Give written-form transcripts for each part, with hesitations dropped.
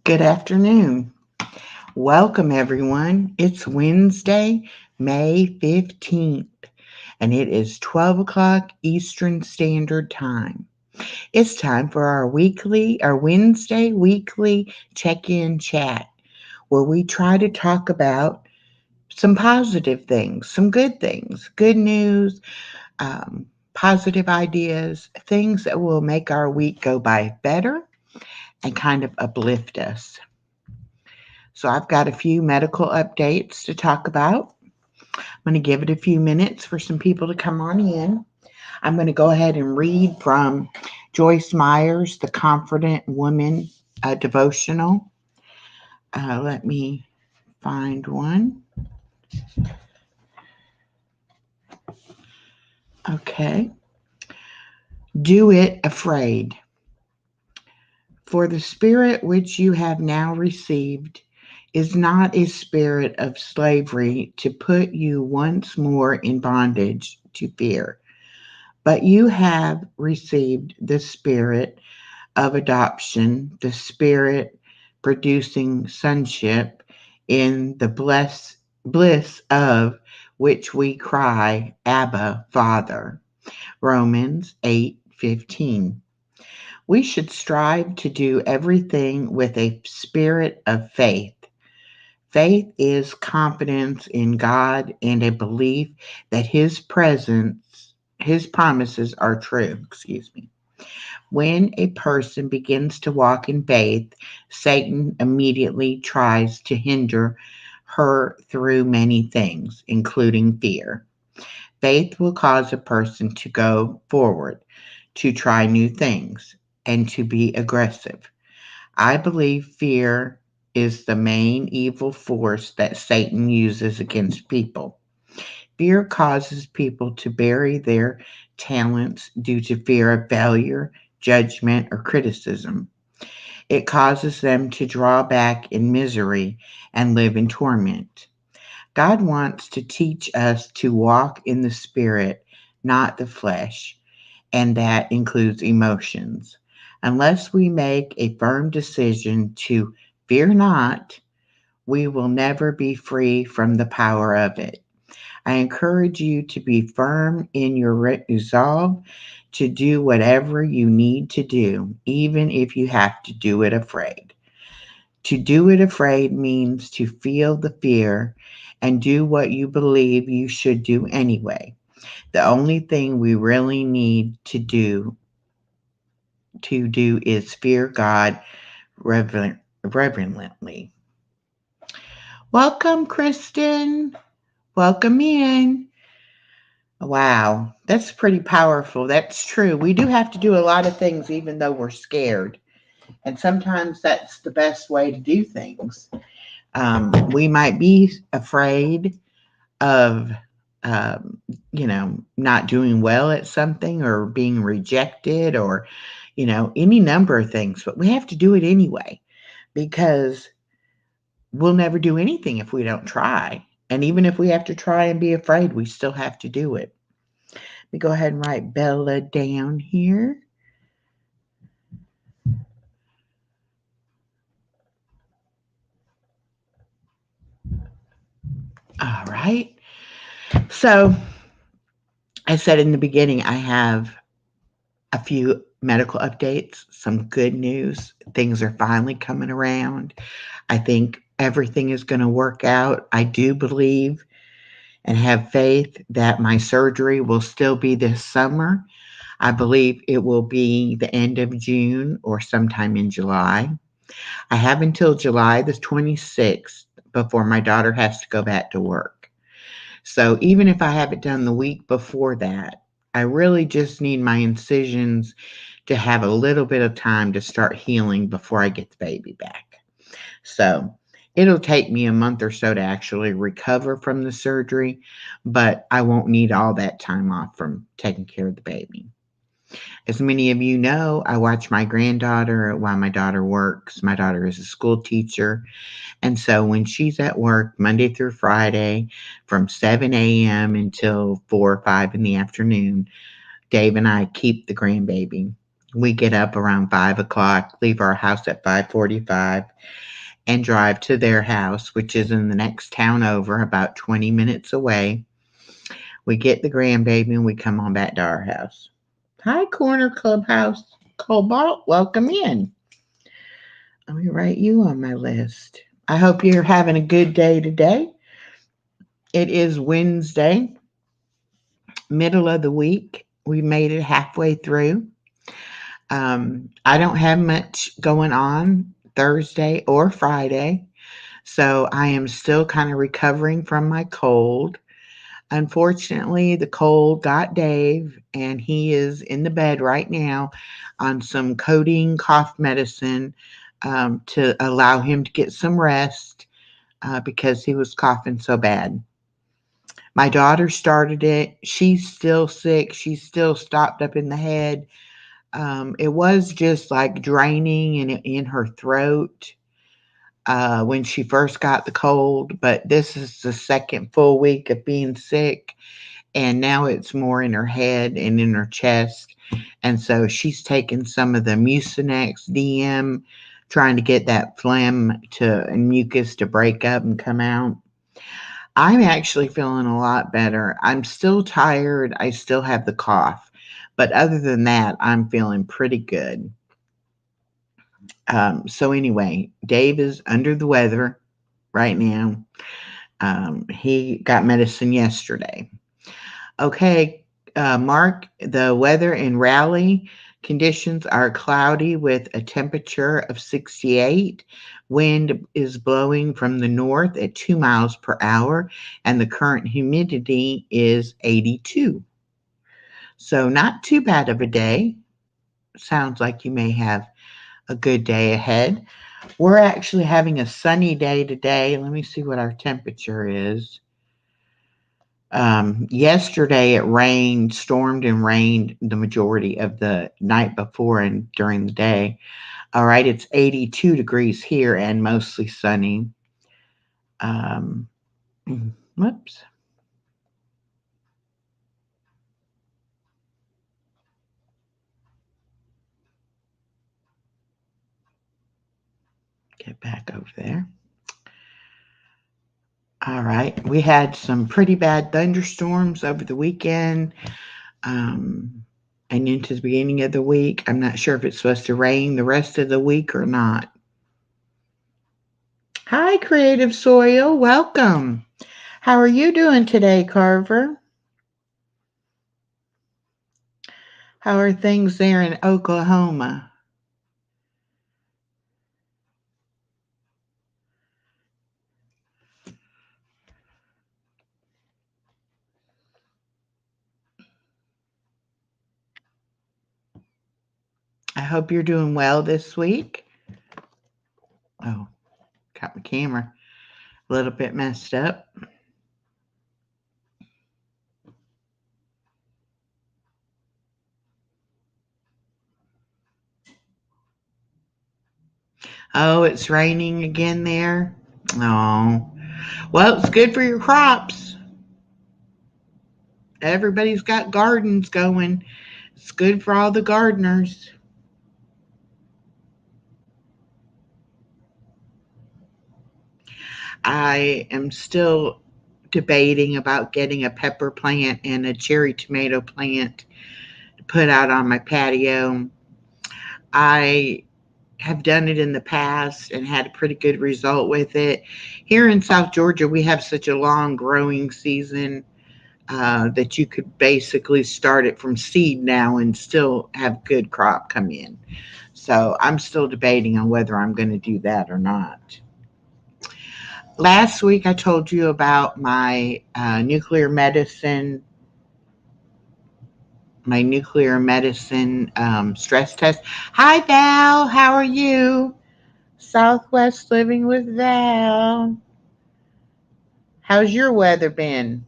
Good afternoon. Welcome, everyone. It's Wednesday, May 15th, and it is 12 o'clock Eastern Standard Time. It's time for our Wednesday weekly check in chat, where we try to talk about some positive things, some good things, good news, um, positive ideas, things that will make our week go by better and kind of uplift us. So I've got a few medical updates to talk about. I'm going to give it a few minutes for some people to come on in. I'm going to go ahead and read from Joyce Myers, The Confident Woman devotional. Let me find one. Okay. Do it afraid. For the spirit which you have now received is not a spirit of slavery to put you once more in bondage to fear. But you have received the spirit of adoption, the spirit producing sonship, in the bliss of which we cry, Abba, Father. Romans 8:15. We should strive to do everything with a spirit of faith. Faith is confidence in God and a belief that his promises are true. Excuse me. When a person begins to walk in faith, Satan immediately tries to hinder her through many things, including fear. Faith will cause a person to go forward, to try new things, and to be aggressive. I believe fear is the main evil force that Satan uses against people. Fear causes people to bury their talents due to fear of failure, judgment, or criticism. It causes them to draw back in misery and live in torment. God wants to teach us to walk in the spirit, not the flesh, and that includes emotions. Unless we make a firm decision to fear not, we will never be free from the power of it. I encourage you to be firm in your resolve to do whatever you need to do, even if you have to do it afraid. To do it afraid means to feel the fear and do what you believe you should do anyway. The only thing we really need to do is fear God reverently. Welcome, Kristen. Welcome in. Wow, that's pretty powerful. That's true. We do have to do a lot of things even though we're scared. And sometimes that's the best way to do things. We might be afraid of, um, not doing well at something or being rejected or, any number of things, but we have to do it anyway because we'll never do anything if we don't try. And even if we have to try and be afraid, we still have to do it. Let me go ahead and write Bella down here. All right. So, I said in the beginning, I have a few medical updates, some good news. Things are finally coming around. I think everything is going to work out. I do believe and have faith that my surgery will still be this summer. I believe it will be the end of June or sometime in July. I have until July the 26th before my daughter has to go back to work. So even if I have it done the week before that, I really just need my incisions to have a little bit of time to start healing before I get the baby back. So it'll take me a month or so to actually recover from the surgery, but I won't need all that time off from taking care of the baby. As many of you know, I watch my granddaughter while my daughter works. My daughter is a school teacher. And so when she's at work Monday through Friday from 7 a.m. until 4 or 5 in the afternoon, Dave and I keep the grandbaby. We get up around 5 o'clock, leave our house at 5:45, and drive to their house, which is in the next town over, about 20 minutes away. We get the grandbaby and we come on back to our house. Hi, Corner Clubhouse Cobalt. Welcome in. Let me write you on my list. I hope you're having a good day today. It is Wednesday, middle of the week. We made it halfway through. I don't have much going on Thursday or Friday, so I am still kind of recovering from my cold. Unfortunately, the cold got Dave, and he is in the bed right now on some codeine cough medicine to allow him to get some rest because he was coughing so bad. My daughter started it. She's still sick. She's still stopped up in the head. It was just like draining in her throat when she first got the cold, but this is the second full week of being sick, and now it's more in her head and in her chest. And so she's taken some of the Mucinex DM, trying to get that phlegm and mucus to break up and come out. I'm actually feeling a lot better. I'm still tired. I still have the cough. But other than that, I'm feeling pretty good. So anyway, Dave is under the weather right now. He got medicine yesterday. Okay, Mark, the weather in Raleigh conditions are cloudy with a temperature of 68. Wind is blowing from the north at 2 miles per hour, and the current humidity is 82. So, not too bad of a day. Sounds like you may have a good day ahead. We're actually having a sunny day today. Let me see what our temperature is. Yesterday it stormed and rained the majority of the night before and during the day. All right, it's 82 degrees here and mostly sunny. Um, whoops. Get back over there. All right, we had some pretty bad thunderstorms over the weekend. And into the beginning of the week. I'm not sure if it's supposed to rain the rest of the week or not. Hi, Creative Soil. Welcome. How are you doing today, Carver? How are things there in Oklahoma? I hope you're doing well this week. Oh, got my camera a little bit messed up. Oh, it's raining again there. Oh, well, it's good for your crops. Everybody's got gardens going. It's good for all the gardeners. I am still debating about getting a pepper plant and a cherry tomato plant to put out on my patio. I have done it in the past and had a pretty good result with it. Here in South Georgia, we have such a long growing season that you could basically start it from seed now and still have good crop come in. So I'm still debating on whether I'm going to do that or not. Last week, I told you about my nuclear medicine stress test. Hi, Val. How are you? Southwest Living with Val. How's your weather been?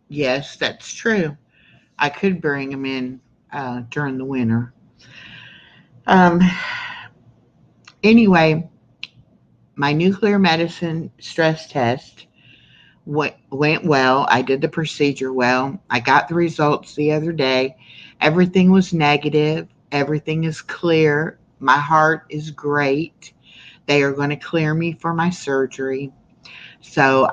Yes, that's true. I could bring them in during the winter. Um, anyway, my nuclear medicine stress test went well. I did the procedure well. I got the results the other day. Everything was negative. Everything is clear. My heart is great. They are going to clear me for my surgery. So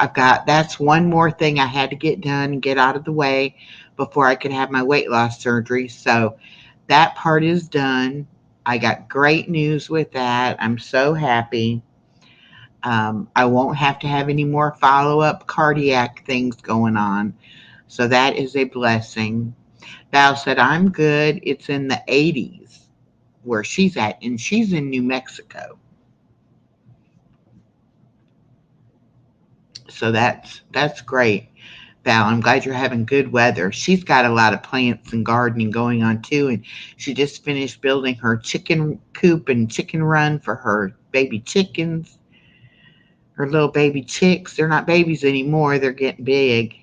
that's one more thing I had to get done and get out of the way before I could have my weight loss surgery. So that part is done. I got great news with that. I'm so happy. I won't have to have any more follow up cardiac things going on. So that is a blessing. Val said, I'm good. It's in the 80s where she's at, and she's in New Mexico. So that's great. Val, I'm glad you're having good weather. She's got a lot of plants and gardening going on too, and she just finished building her chicken coop and chicken run for her baby chickens, her little baby chicks. They're not babies anymore, they're getting big.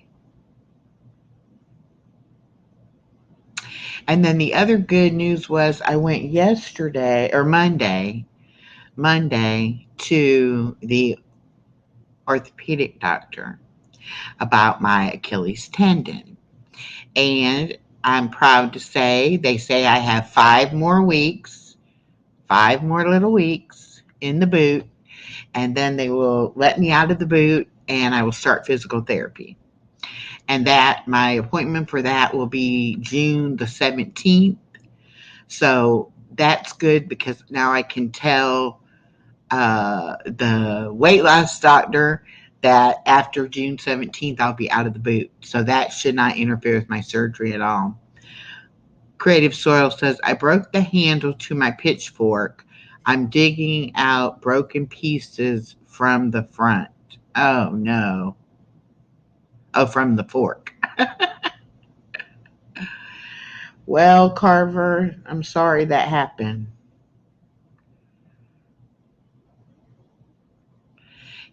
And then the other good news was I went yesterday or Monday to the orthopedic doctor about my Achilles tendon. And I'm proud to say they say I have 5 more weeks, 5 more little weeks in the boot, and then they will let me out of the boot and I will start physical therapy. And that my appointment for that will be June the 17th. So that's good because now I can tell the weight loss doctor that after June 17th, I'll be out of the boot. So that should not interfere with my surgery at all. Creative Soil says, I broke the handle to my pitchfork. I'm digging out broken pieces from the front. Oh, no. Oh, from the fork. Well, Carver, I'm sorry that happened.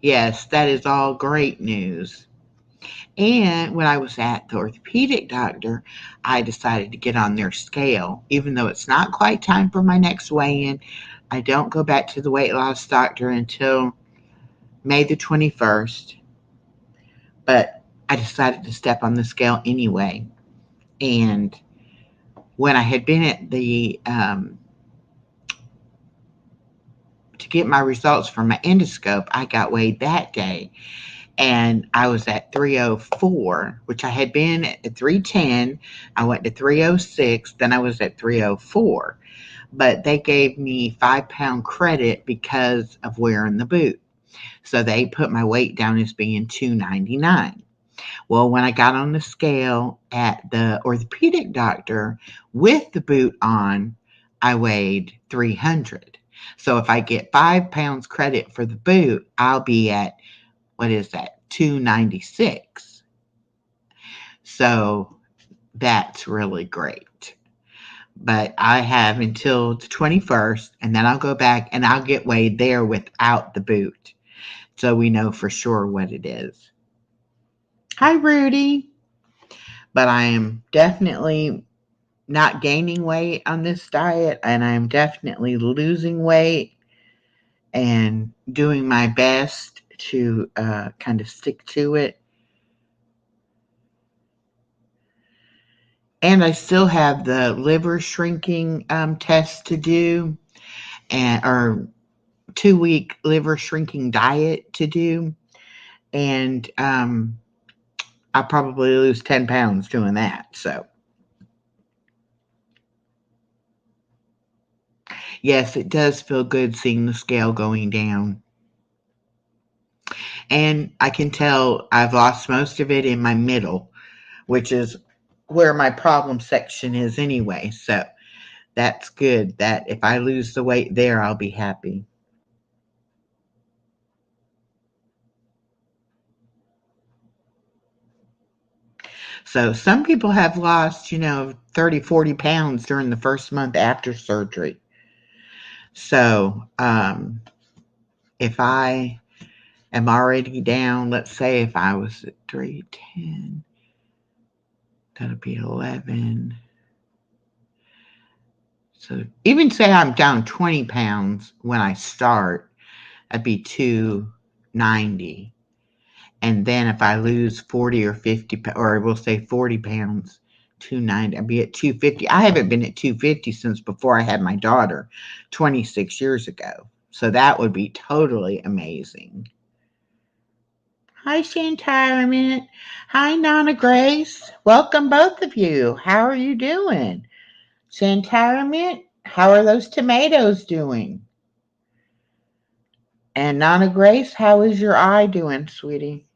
Yes, that is all great news. And when I was at the orthopedic doctor, I decided to get on their scale. Even though it's not quite time for my next weigh in, I don't go back to the weight loss doctor until May the 21st. But I decided to step on the scale anyway. And when I had been at to get my results from my endoscope, I got weighed that day and I was at 304, which I had been at 310. I went to 306, then I was at 304. But they gave me 5 pound credit because of wearing the boot. So they put my weight down as being 299. Well, when I got on the scale at the orthopedic doctor with the boot on, I weighed 300. So if I get 5 pounds credit for the boot, I'll be at, what is that, 296. So that's really great. But I have until the 21st, and then I'll go back and I'll get weighed there without the boot. So we know for sure what it is. Hi, Rudy. But I am definitely not gaining weight on this diet, and I'm definitely losing weight and doing my best to kind of stick to it. And I still have the liver shrinking test to do, and or 2 week liver shrinking diet to do, and I'll probably lose 10 pounds doing that. So yes, it does feel good seeing the scale going down. And I can tell I've lost most of it in my middle, which is where my problem section is anyway. So that's good. That if I lose the weight there, I'll be happy. So some people have lost, 30, 40 pounds during the first month after surgery. So if I am already down, let's say if I was at 310, that'll be 11. So even say I'm down 20 pounds when I start, I'd be 290. And then if I lose 40 or 50, or we'll say 40 pounds, 290, I'd be at 250. I haven't been at 250 since before I had my daughter 26 years ago. So that would be totally amazing. Hi, Shantirement. Hi, Nana Grace. Welcome, both of you. How are you doing? Shantirement, how are those tomatoes doing? And Nana Grace, how is your eye doing, sweetie?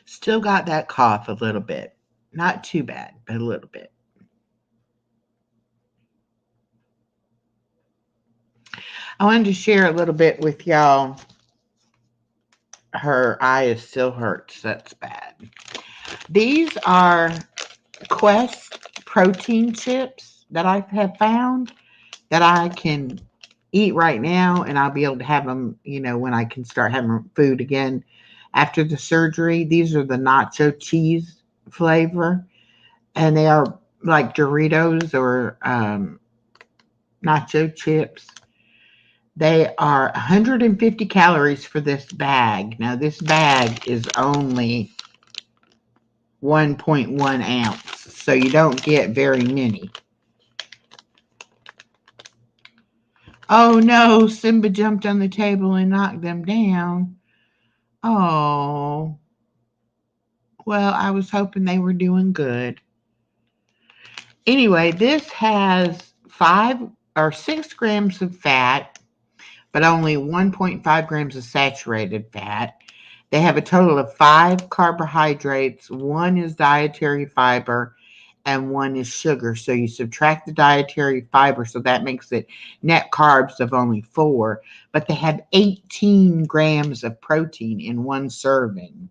Still got that cough a little bit. Not too bad, but a little bit. I wanted to share a little bit with y'all. Her eye is still hurts. That's bad. These are Quest protein chips that I have found that I can eat right now, and I'll be able to have them, when I can start having food again after the surgery. These are the nacho cheese flavor, and they are like Doritos or nacho chips. They are 150 calories for this bag. Now, this bag is only 1.1 ounce, so you don't get very many. Oh no, Simba jumped on the table and knocked them down. Oh, well, I was hoping they were doing good. Anyway, this has 6 grams of fat, but only 1.5 grams of saturated fat. They have a total of 5 carbohydrates. 1 is dietary fiber and 1 is sugar. So you subtract the dietary fiber, so that makes it net carbs of only 4. But they have 18 grams of protein in one serving.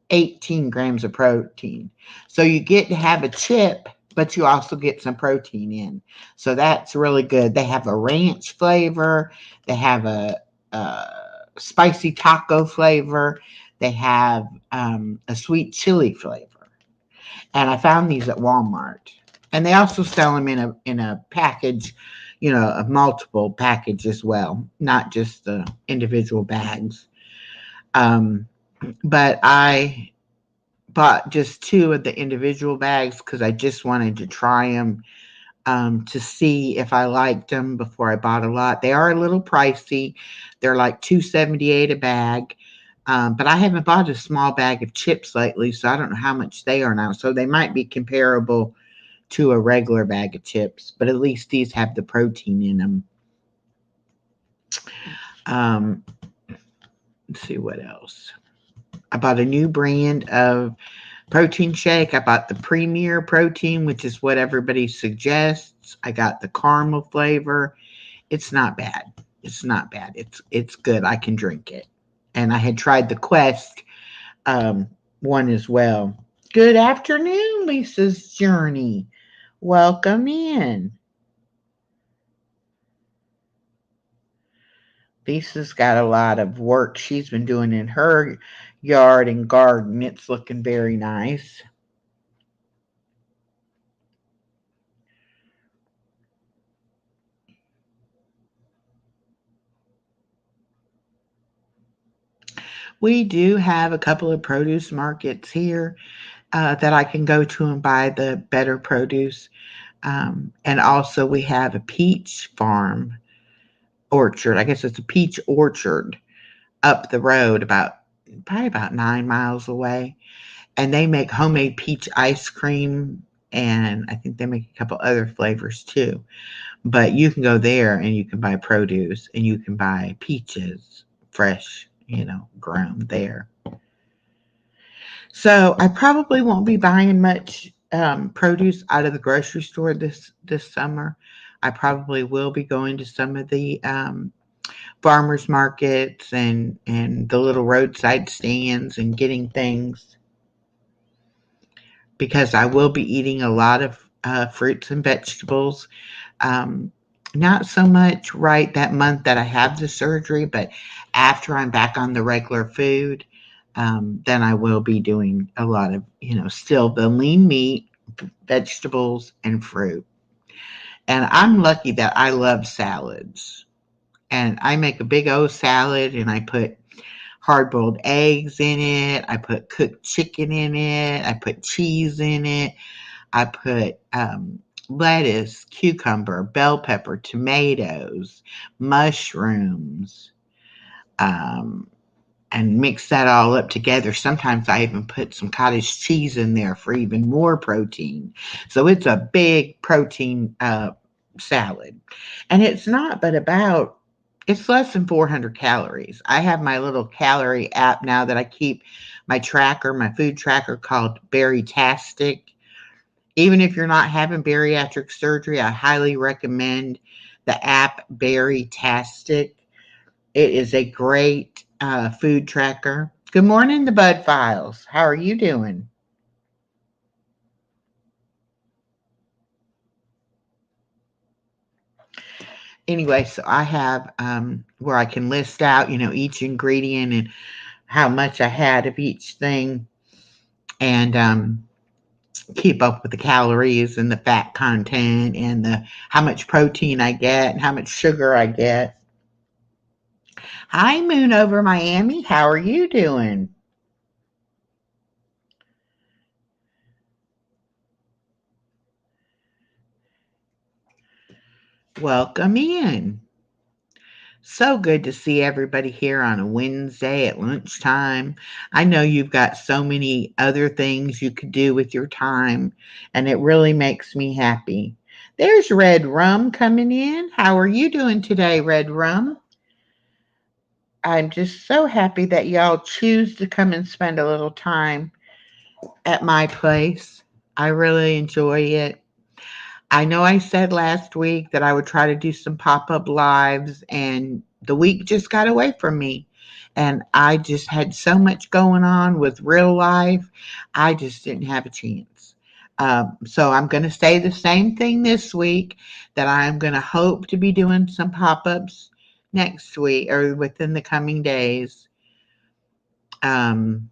18 grams of protein. So you get to have a chip, but you also get some protein in. So that's really good. They have a ranch flavor. They have a spicy taco flavor. They have a sweet chili flavor. And I found these at Walmart. And they also sell them in a package, a multiple package as well, not just the individual bags. But I bought just 2 of the individual bags because I just wanted to try them to see if I liked them before I bought a lot. They are a little pricey. They're like $2.78 a bag. But I haven't bought a small bag of chips lately, so I don't know how much they are now. So they might be comparable to a regular bag of chips, but at least these have the protein in them. Let's see what else. I bought a new brand of protein shake. I bought the Premier Protein, which is what everybody suggests. I got the caramel flavor. It's not bad. It's not bad. It's good. I can drink it. And I had tried the Quest one as well. Good afternoon, Lisa's Journey. Welcome in. Lisa's got a lot of work she's been doing in her yard and garden. It's looking very nice. We do have a couple of produce markets here that I can go to and buy the better produce. And also, we have a peach farm orchard. I guess it's a peach orchard up the road, probably about 9 miles away. And they make homemade peach ice cream. And I think they make a couple other flavors too. But you can go there and you can buy produce and you can buy peaches fresh, grown there. So I probably won't be buying much produce out of the grocery store this summer. I probably will be going to some of the farmers markets and the little roadside stands and getting things because I will be eating a lot of fruits and vegetables. Not so much right that month that I have the surgery, but after I'm back on the regular food, then I will be doing a lot of, still the lean meat, vegetables, and fruit. And I'm lucky that I love salads. And I make a big old salad and I put hard boiled eggs in it. I put cooked chicken in it. I put cheese in it. I put lettuce, cucumber, bell pepper, tomatoes, mushrooms, um, and mix that all up together. Sometimes I even put some cottage cheese in there for even more protein. So it's a big protein salad. And it's not but about, it's less than 400 calories. I have my little calorie app now that I keep my tracker, my food tracker called Berrytastic. Even if you're not having bariatric surgery, I highly recommend the app Berrytastic. It is a great food tracker. Good morning, the Bud Files. How are you doing? Anyway, so I have where I can list out, each ingredient and how much I had of each thing, and keep up with the calories and the fat content and the how much protein I get and how much sugar I get. Hi, Moon over Miami. How are you doing? Welcome in. So good to see everybody here on a Wednesday at lunchtime. I know you've got so many other things you could do with your time, and it really makes me happy. There's Red Rum coming in. How are you doing today, Red Rum? I'm just so happy that y'all choose to come and spend a little time at my place. I really enjoy it. I know I said last week that I would try to do some pop up lives, and the week just got away from me. And I just had so much going on with real life, I just didn't have a chance. So I'm going to say the same thing this week, that I'm going to hope to be doing some pop ups next week or within the coming days. Um,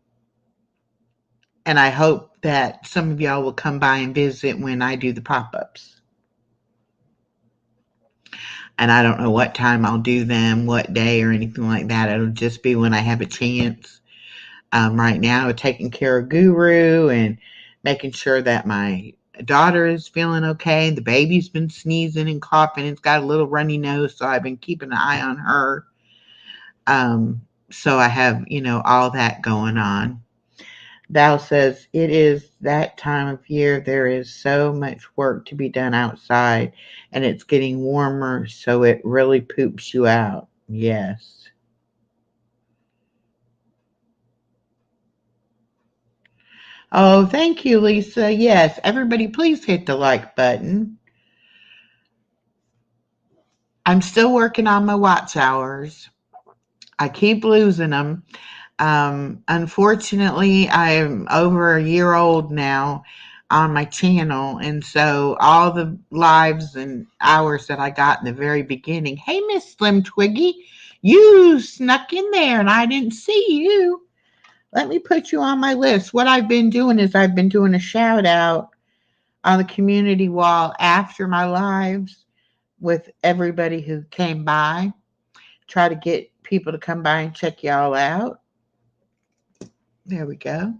and I hope that some of y'all will come by and visit when I do the pop ups. And I don't know what time I'll do them, what day or anything like that. It'll just be when I have a chance. Right now, taking care of Guru and making sure that my daughter is feeling okay. The baby's been sneezing and coughing. It's got a little runny nose, so I've been keeping an eye on her. So I have, all that going on. Val says, it is that time of year. There is so much work to be done outside, and it's getting warmer, so it really poops you out. Yes. Oh, thank you, Lisa. Yes, everybody, please hit the like button. I'm still working on my watch hours. I keep losing them. Unfortunately, I'm over a year old now on my channel, and so all the lives and hours that I got in the very beginning. Hey, Miss Slim Twiggy, you snuck in there and I didn't see you. Let me put you on my list. What I've been doing is I've been doing a shout out on the community wall after my lives with everybody who came by. Try to get people to come by and check y'all out. There we go.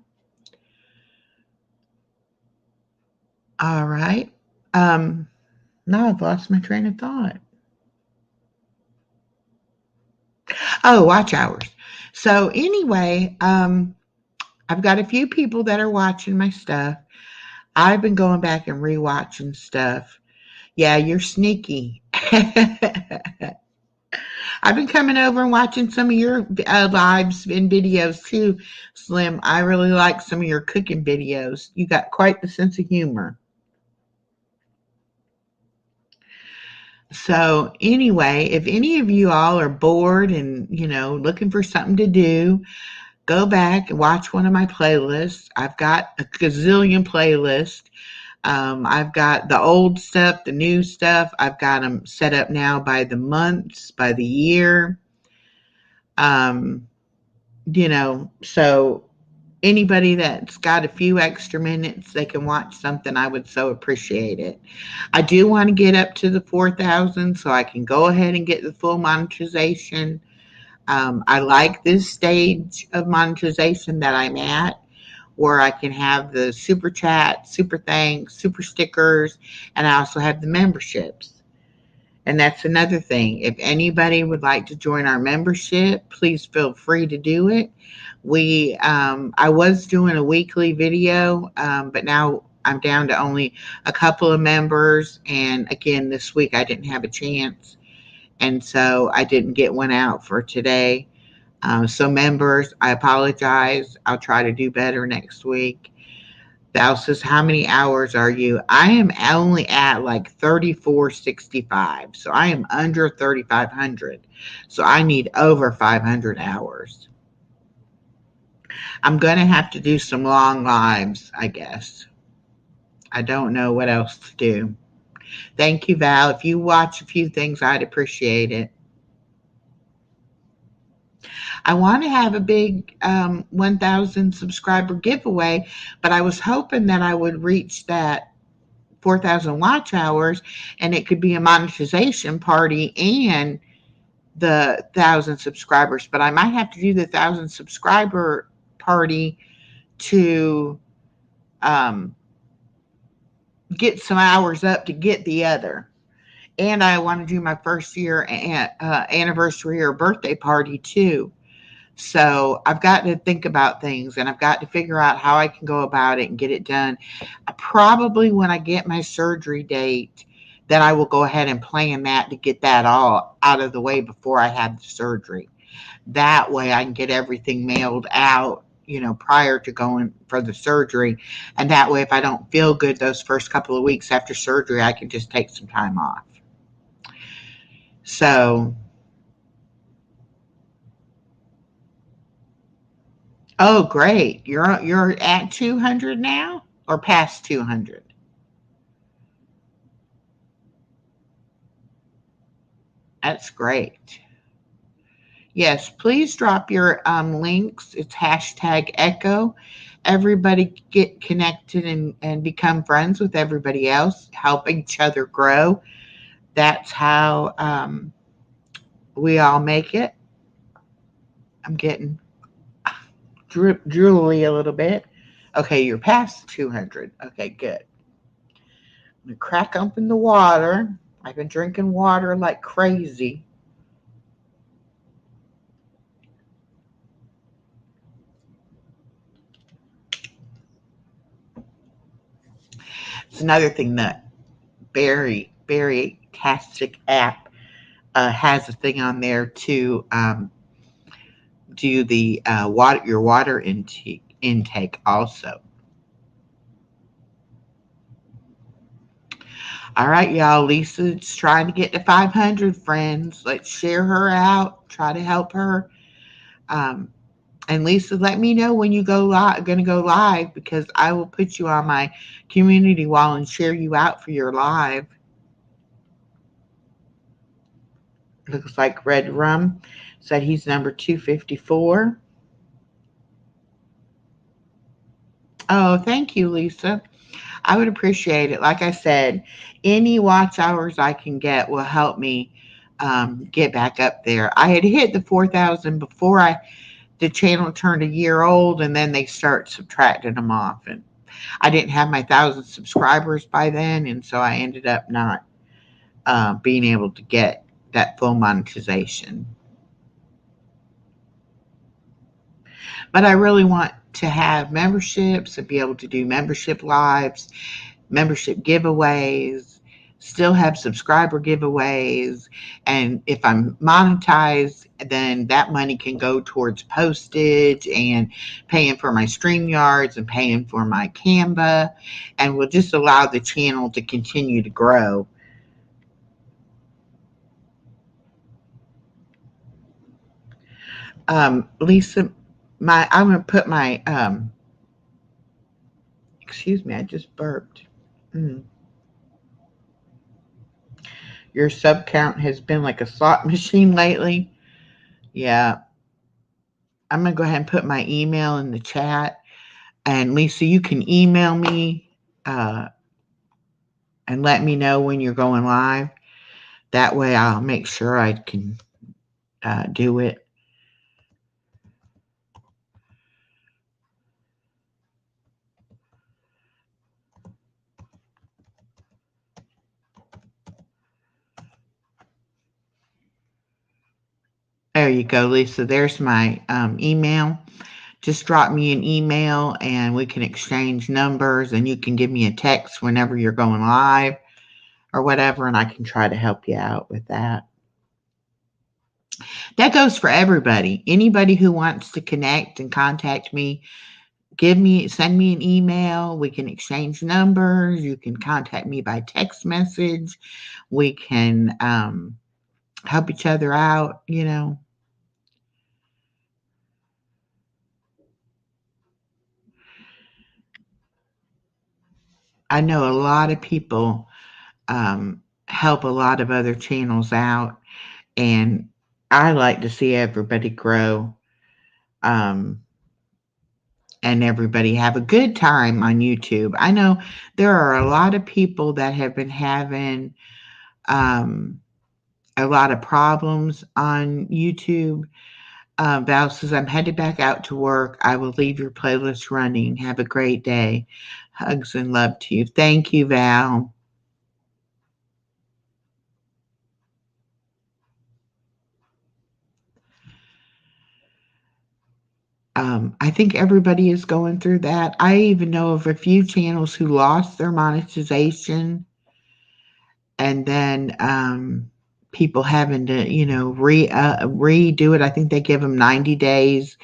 All right. Um, Now I've lost my train of thought. Oh, watch hours. So anyway, I've got a few people that are watching my stuff. I've been going back and rewatching stuff. Yeah, you're sneaky. I've been coming over and watching some of your lives and videos too, Slim. I really like some of your cooking videos. You got quite the sense of humor. So anyway, if any of you all are bored and looking for something to do, go back and watch one of my playlists. I've got a gazillion playlists. I've got the old stuff, the new stuff. I've got them set up now by the months, by the year. Um, so anybody that's got a few extra minutes, they can watch something. I would so appreciate it. I do want to get up to the 4,000 so I can go ahead and get the full monetization. I like this stage of monetization that I'm at, where I can have the super chat, super thanks, super stickers, and I also have the memberships. And that's another thing. If anybody would like to join our membership, please feel free to do it. I was doing a weekly video, but now I'm down to only a couple of members. And again, this week I didn't have a chance. And so I didn't get one out for today. So members, I apologize. I'll try to do better next week. Val says, how many hours are you? I am only at like 3465. So I am under 3,500. So I need over 500 hours. I'm going to have to do some long lives, I guess. I don't know what else to do. Thank you, Val. If you watch a few things, I'd appreciate it. I want to have a big 1,000 subscriber giveaway, but I was hoping that I would reach that 4,000 watch hours and it could be a monetization party and the 1,000 subscribers. But I might have to do the 1,000 subscriber party to get some hours up to get the other. And I want to do my first year anniversary or birthday party too. So I've got to think about things and I've got to figure out how I can go about it and get it done. Probably when I get my surgery date, then I will go ahead and plan that to get that all out of the way before I have the surgery. That way I can get everything mailed out, prior to going for the surgery. And that way, if I don't feel good those first couple of weeks after surgery, I can just take some time off. So, oh, great. You're at 200 now or past 200? That's great. Yes, please drop your links. It's hashtag echo. Everybody get connected and become friends with everybody else, help each other grow. That's how we all make it. I'm getting drooly a little bit. Okay, you're past 200. Okay, good. I'm going to crack open the water. I've been drinking water like crazy. It's another thing that very tastic app has a thing on there to do the your water intake also. All right, y'all. Lisa's trying to get to 500 friends. Let's share her out. Try to help her. And Lisa, let me know when you go live. Going to go live because I will put you on my community wall and share you out for your live. Looks like Red Rum said he's number 254. Oh, thank you, Lisa. I would appreciate it. Like I said, any watch hours I can get will help me get back up there. I had hit the 4,000 before the channel turned a year old, and then they start subtracting them off. And I didn't have my 1,000 subscribers by then, and so I ended up not being able to get that full monetization. But I really want to have memberships and be able to do membership lives, membership giveaways, still have subscriber giveaways. And if I'm monetized, then that money can go towards postage and paying for my StreamYards and paying for my Canva, and will just allow the channel to continue to grow. Lisa, I'm going to put my, excuse me, I just burped. Mm. Your sub count has been like a slot machine lately. Yeah. I'm going to go ahead and put my email in the chat. And Lisa, you can email me uh, and let me know when you're going live. That way I'll make sure I can do it. There you go, Lisa. There's my email. Just drop me an email and we can exchange numbers, and you can give me a text whenever you're going live or whatever, and I can try to help you out with that. That goes for everybody. Anybody who wants to connect and contact me, send me an email. We can exchange numbers. You can contact me by text message. We can help each other out, you know. I know a lot of people help a lot of other channels out, and I like to see everybody grow, um, and everybody have a good time on YouTube. I know there are a lot of people that have been having um, a lot of problems on YouTube. Val says, I'm headed back out to work. I will leave your playlist running. Have a great day. Hugs and love to you. Thank you, Val. I think everybody is going through that. I even know of a few channels who lost their monetization, and then people having to, redo it. I think they give them 90 days,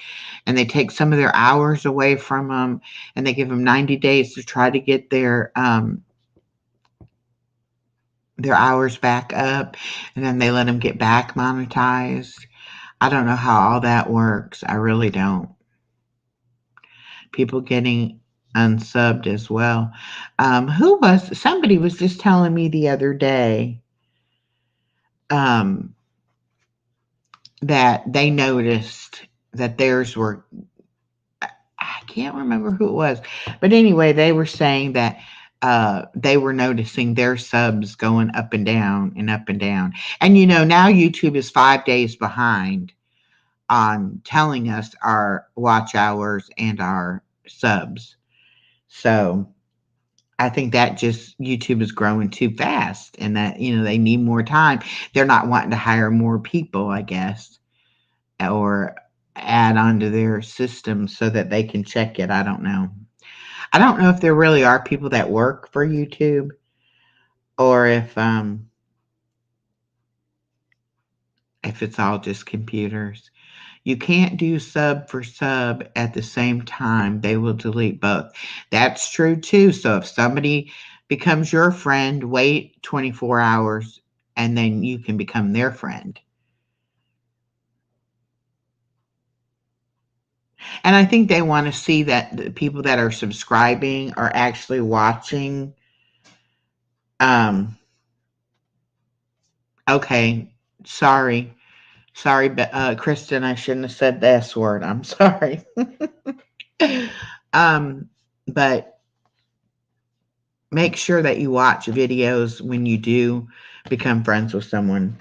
and they take some of their hours away from them, and they give them 90 days to try to get their hours back up, and then they let them get back monetized. I don't know how all that works. I really don't. People getting unsubbed as well. Somebody was just telling me the other day um, that they noticed that theirs were, I can't remember who it was, but anyway, they were saying that they were noticing their subs going up and down and up and down. And now YouTube is 5 days behind on telling us our watch hours and our subs. So I think that just YouTube is growing too fast, and that, they need more time. They're not wanting to hire more people, I guess, or add onto their system so that they can check it. I don't know. I don't know if there really are people that work for YouTube, or if it's all just computers. You can't do sub for sub at the same time. They will delete both. That's true too. So if somebody becomes your friend, wait 24 hours and then you can become their friend. And I think they want to see that the people that are subscribing are actually watching. Um, okay, sorry. Sorry, Kristen, I shouldn't have said the S word. I'm sorry. um, but make sure that you watch videos when you do become friends with someone.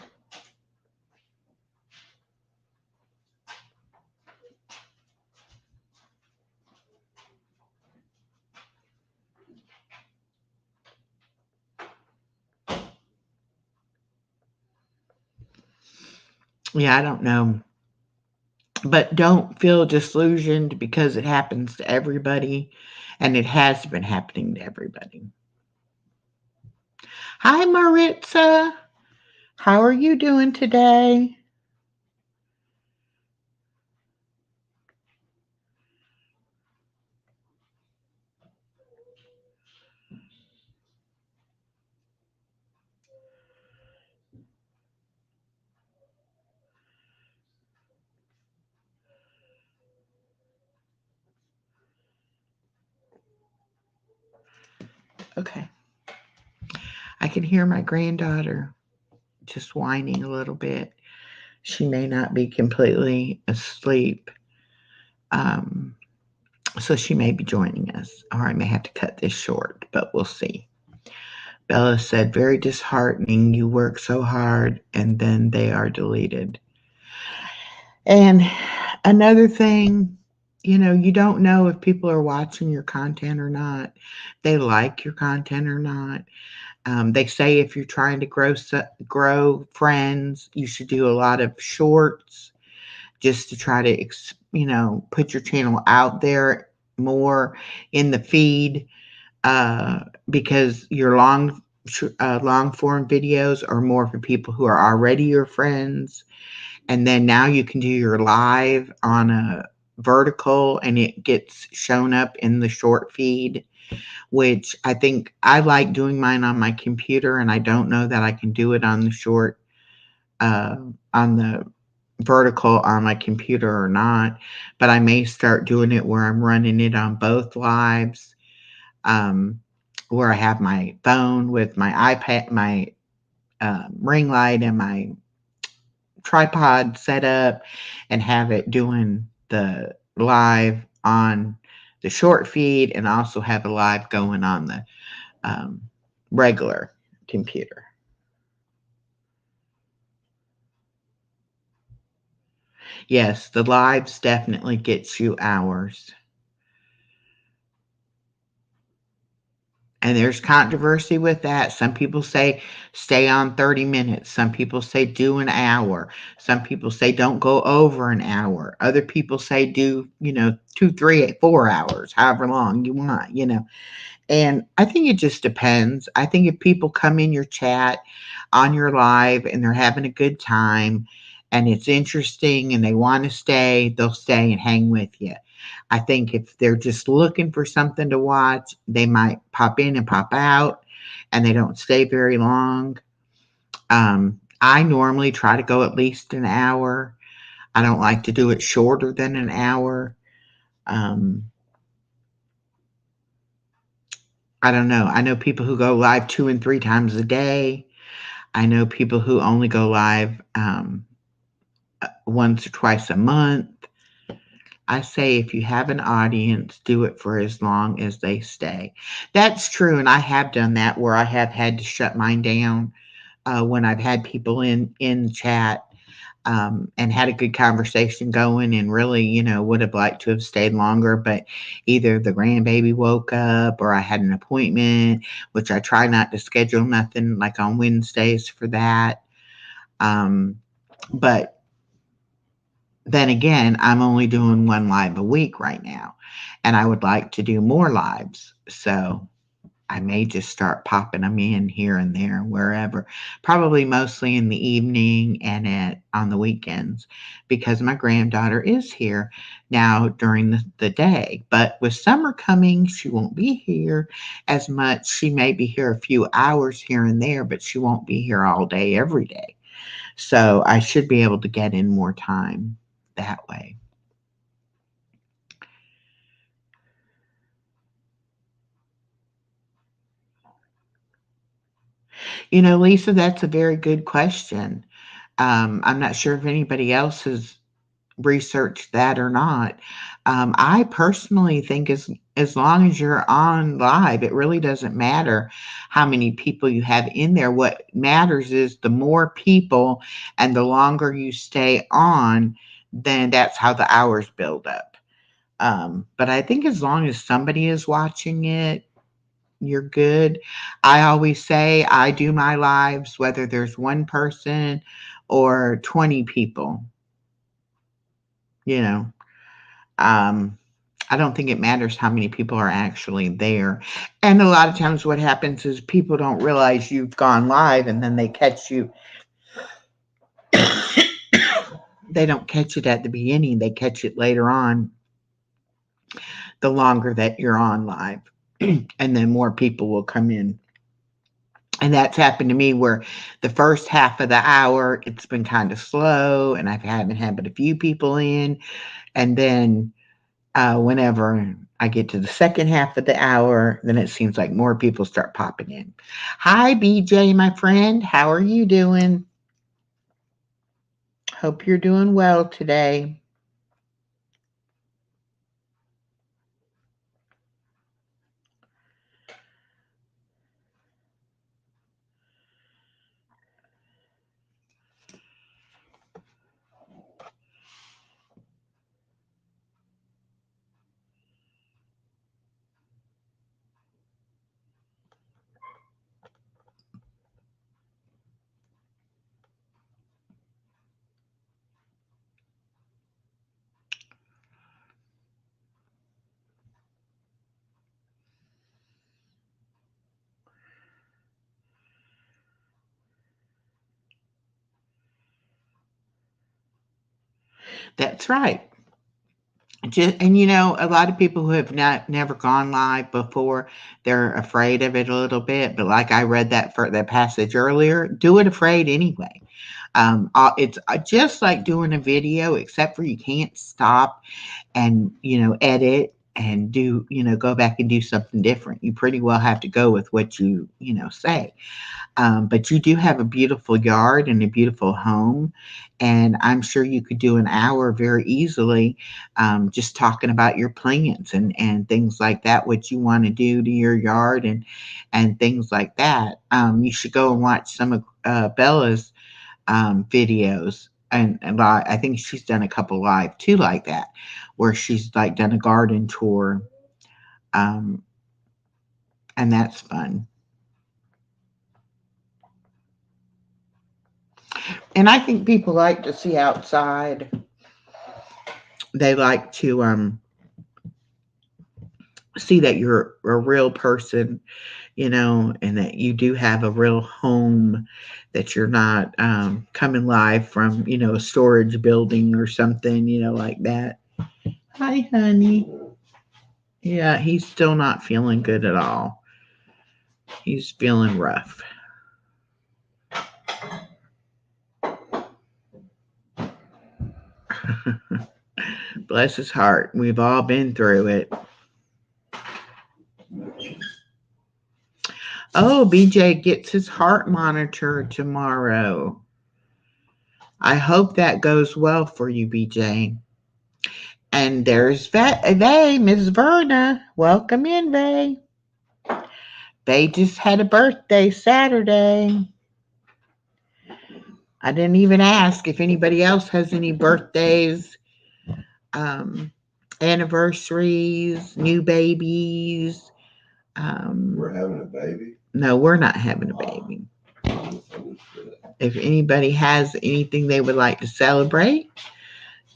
Yeah, I don't know. But don't feel disillusioned because it happens to everybody, and it has been happening to everybody. Hi, Maritza. How are you doing today? Okay. I can hear my granddaughter just whining a little bit. She may not be completely asleep. Um, so she may be joining us, or I may have to cut this short, but we'll see. Bella said, very disheartening. You work so hard and then they are deleted. And another thing, you don't know if people are watching your content or not. They like your content or not. They say if you're trying to grow friends, you should do a lot of shorts just to try to put your channel out there more in the feed, because your long form videos are more for people who are already your friends. And then now you can do your live on a vertical and it gets shown up in the short feed, which I think I like doing mine on my computer, and I don't know that I can do it on the short, on the vertical on my computer or not, but I may start doing it where I'm running it on both lives, um, where I have my phone with my iPad, my ring light, and my tripod set up, and have it doing the live on the short feed, and also have a live going on the um, regular computer. Yes, the lives definitely gets you hours. And there's controversy with that. Some people say stay on 30 minutes. Some people say do an hour. Some people say don't go over an hour. Other people say do, 2, 3, 4 hours, however long you want. And I think it just depends. I think if people come in your chat on your live and they're having a good time and it's interesting and they want to stay, they'll stay and hang with you. I think if they're just looking for something to watch, they might pop in and pop out and they don't stay very long. I normally try to go at least an hour. I don't like to do it shorter than an hour. Um, I don't know. I know people who go live 2 and 3 times a day. I know people who only go live once or twice a month. I say if you have an audience, do it for as long as they stay. That's true, and I have done that where I have had to shut mine down when I've had people in chat, and had a good conversation going, and really, would have liked to have stayed longer, but either the grandbaby woke up or I had an appointment, which I try not to schedule nothing like on Wednesdays for that. But then again, I'm only doing one live a week right now, and I would like to do more lives. So I may just start popping them in here and there, wherever, probably mostly in the evening and on the weekends, because my granddaughter is here now during the day. But with summer coming, she won't be here as much. She may be here a few hours here and there, but she won't be here all day, every day. So I should be able to get in more time that way. Lisa, that's a very good question. I'm not sure if anybody else has researched that or not. I personally think as long as you're on live, it really doesn't matter how many people you have in there. What matters is the more people and the longer you stay on, then that's how the hours build up. But I think as long as somebody is watching it, you're good. I always say I do my lives whether there's one person or 20 people, you know. Um, I don't think it matters how many people are actually there. And a lot of times what happens is people don't realize you've gone live and then they catch you. They don't catch it at the beginning, they catch it later on, the longer that you're on live. And then more people will come in. And that's happened to me where the first half of the hour, it's been kind of slow and I haven't had but a few people in. And then whenever I get to the second half of the hour, then it seems like more people start popping in. Hi, BJ, my friend. How are you doing? Hope you're doing well today. That's right. And a lot of people who have not never gone live before, they're afraid of it a little bit. But like I read that passage earlier, do it afraid anyway. It's just like doing a video, except for you can't stop and edit and do go back and do something different. You pretty well have to go with what you say. But you do have a beautiful yard and a beautiful home. And I'm sure you could do an hour very easily, just talking about your plants and things like that, what you want to do to your yard and things like that. You should go and watch some of Bella's videos. And I think she's done a couple live too, like that, where she's like done a garden tour. Um, and that's fun. And I think people like to see outside. They like to see that you're a real person, and that you do have a real home, that you're not coming live from, a storage building or something, like that. Hi, honey. Yeah, he's still not feeling good at all. He's feeling rough. Bless his heart. We've all been through it. Oh, BJ gets his heart monitor tomorrow. I hope that goes well for you, BJ. And there's Vay, Miss Verna. Welcome in, Vay. They just had a birthday Saturday. I didn't even ask if anybody else has any birthdays, um, anniversaries, new babies. We're having a baby. No, we're not having a baby. If anybody has anything they would like to celebrate,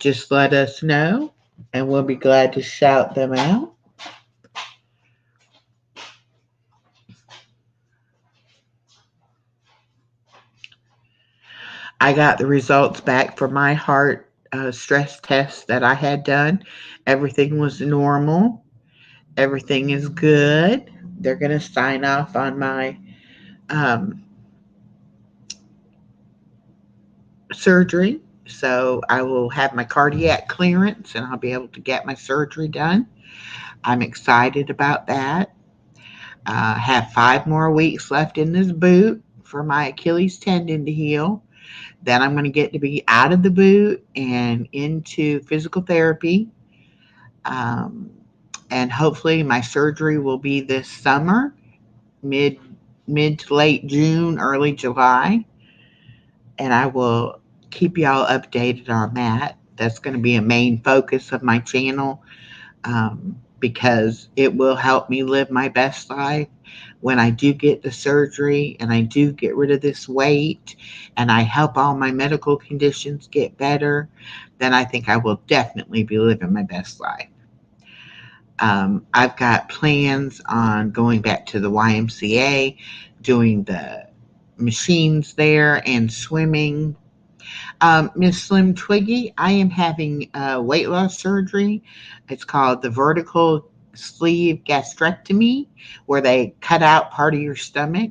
just let us know and we'll be glad to shout them out. I got the results back for my heart stress test that I had done. Everything was normal. Everything is good. They're going to sign off on my um, surgery. So I will have my cardiac clearance and I'll be able to get my surgery done. I'm excited about that. Have 5 more weeks left in this boot for my Achilles tendon to heal. Then I'm going to get to be out of the boot and into physical therapy. Um, and hopefully my surgery will be this summer, mid mid to late June, early July, and I will keep y'all updated on that. That's going to be a main focus of my channel, because it will help me live my best life when I do get the surgery and I do get rid of this weight and I help all my medical conditions get better. Then I think I will definitely be living my best life. I've got plans on going back to the YMCA, doing the machines there and swimming. Miss Slim Twiggy, I am having weight loss surgery. It's called the vertical sleeve gastrectomy, where they cut out part of your stomach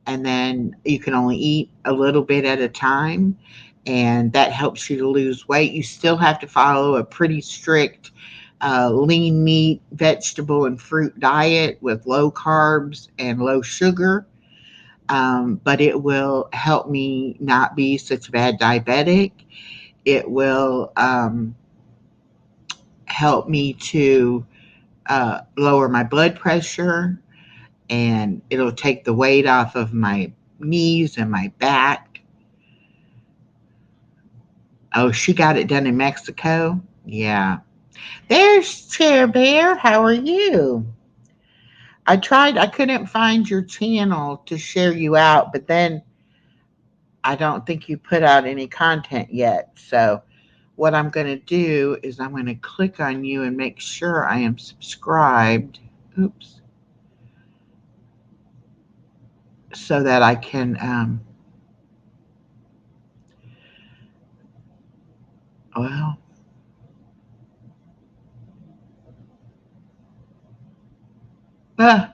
and then you can only eat a little bit at a time. And that helps you to lose weight. You still have to follow a pretty strict lean meat, vegetable, and fruit diet with low carbs and low sugar. But it will help me not be such a bad diabetic. It will help me to lower my blood pressure, and it'll take the weight off of my knees and my back. Oh, she got it done in Mexico? Yeah. There's Chair Bear. How are you? I couldn't find your channel to share you out, but then I don't think you put out any content yet. So, what I'm going to do is I'm going to click on you and make sure I am subscribed. Oops. So that I can, well, ah,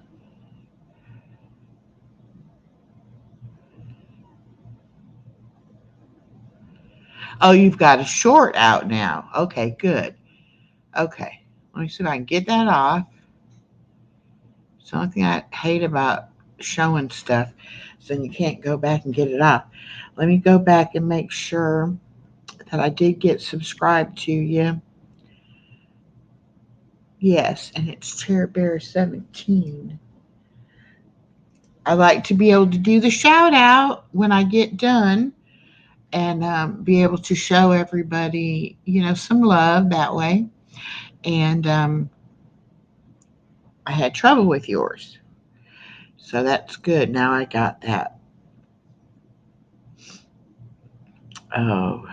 oh, you've got a short out now. Okay, good. Okay. Let me see if I can get that off. It's the only thing I hate about showing stuff, so you can't go back and get it off. Let me go back and make sure that I did get subscribed to you. Yes, and it's Chair Bear 17. I like to be able to do the shout out when I get done and be able to show everybody, some love that way. And I had trouble with yours. So that's good. Now I got that. Oh,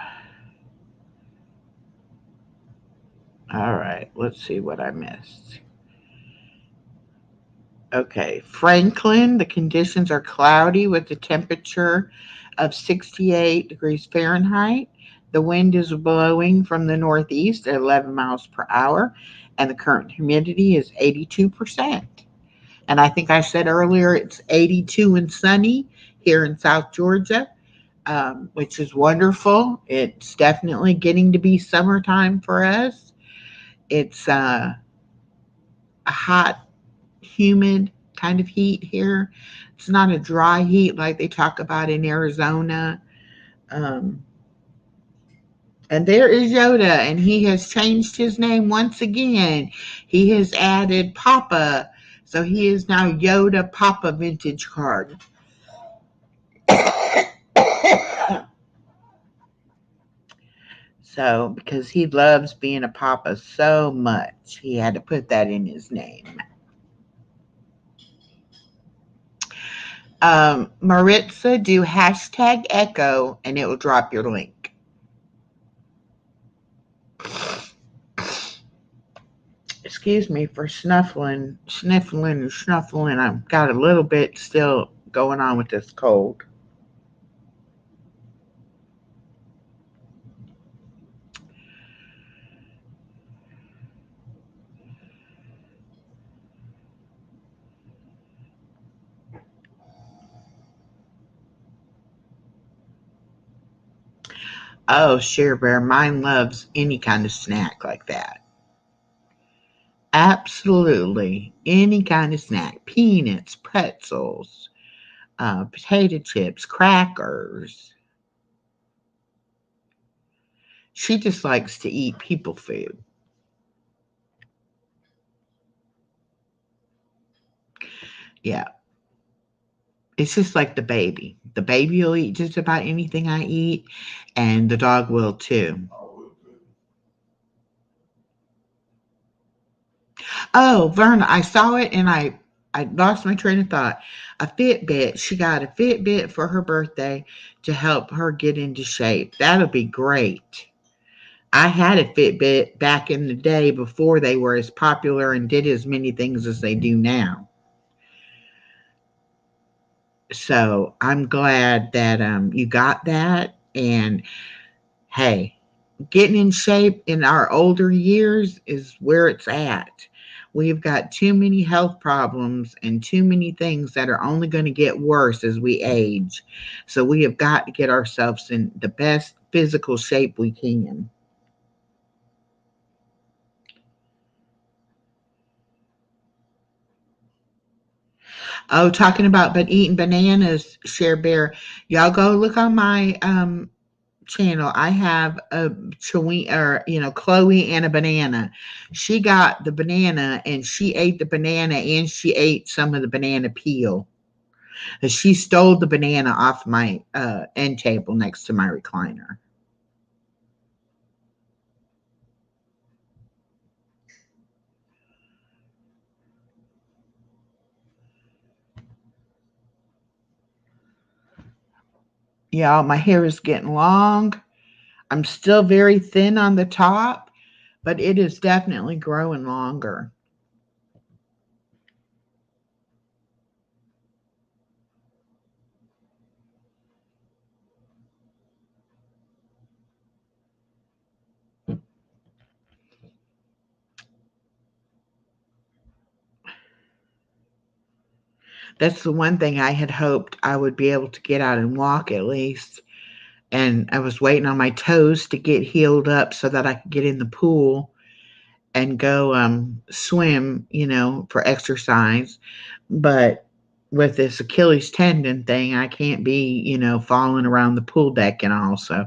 all right. Let's see what I missed. Okay. Franklin, the conditions are cloudy with the temperature of 68 degrees Fahrenheit. The wind is blowing from the northeast at 11 miles per hour, and the current humidity is 82%. And I think I said earlier it's 82 and sunny here in South Georgia, which is wonderful. It's definitely getting to be summertime for us. It's a hot, humid kind of heat here. It's not a dry heat like they talk about in Arizona. Um, and there is Yoda, and he has changed his name once again. He has added Papa, so he is now Yoda Papa Vintage Card. So, because he loves being a papa so much, he had to put that in his name. Maritza, do hashtag echo and it will drop your link. Excuse me for sniffling. I've got a little bit still going on with this cold. Oh, Share Bear, mine loves any kind of snack like that. Absolutely. Any kind of snack. Peanuts, pretzels, potato chips, crackers. She just likes to eat people food. Yeah. It's just like the baby. The baby will eat just about anything I eat, and the dog will too. Oh, Verna, I saw it and I lost my train of thought. A Fitbit. She got a Fitbit for her birthday to help her get into shape. That'll be great. I had a Fitbit back in the day before they were as popular and did as many things as they do now. So I'm glad that you got that. And hey, getting in shape in our older years is where it's at. We've got too many health problems and too many things that are only going to get worse as we age. So we have got to get ourselves in the best physical shape we can. Oh, talking about but eating bananas, Share Bear. Y'all go look on my channel. I have a Chloe and a banana. She got the banana and she ate the banana and she ate some of the banana peel. She stole the banana off my end table next to my recliner. Y'all, my hair is getting long. I'm still very thin on the top, but it is definitely growing longer. That's the one thing I had hoped I would be able to get out and walk at least. And I was waiting on my toes to get healed up so that I could get in the pool and go swim, for exercise. But with this Achilles tendon thing, I can't be, falling around the pool deck and all. So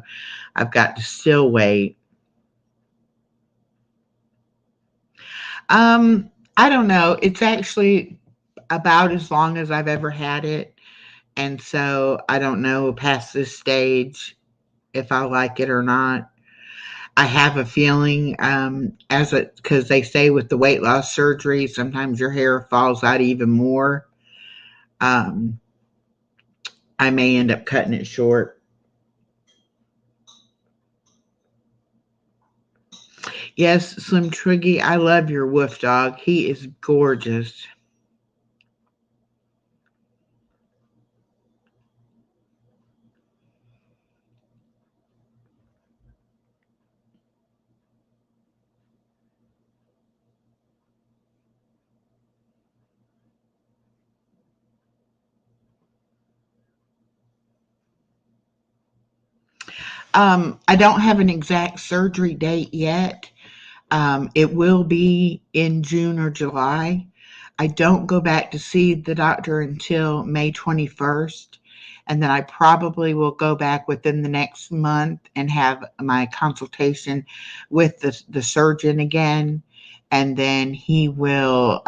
I've got to still wait. I don't know. It's actually about as long as I've ever had it. And so I don't know past this stage if I like it or not. I have a feeling, because they say with the weight loss surgery, sometimes your hair falls out even more. Um, I may end up cutting it short. Yes, Slim Triggy, I love your wolf dog. He is gorgeous. I don't have an exact surgery date yet. It will be in June or July. I don't go back to see the doctor until May 21st. And then I probably will go back within the next month and have my consultation with the surgeon again. And then he will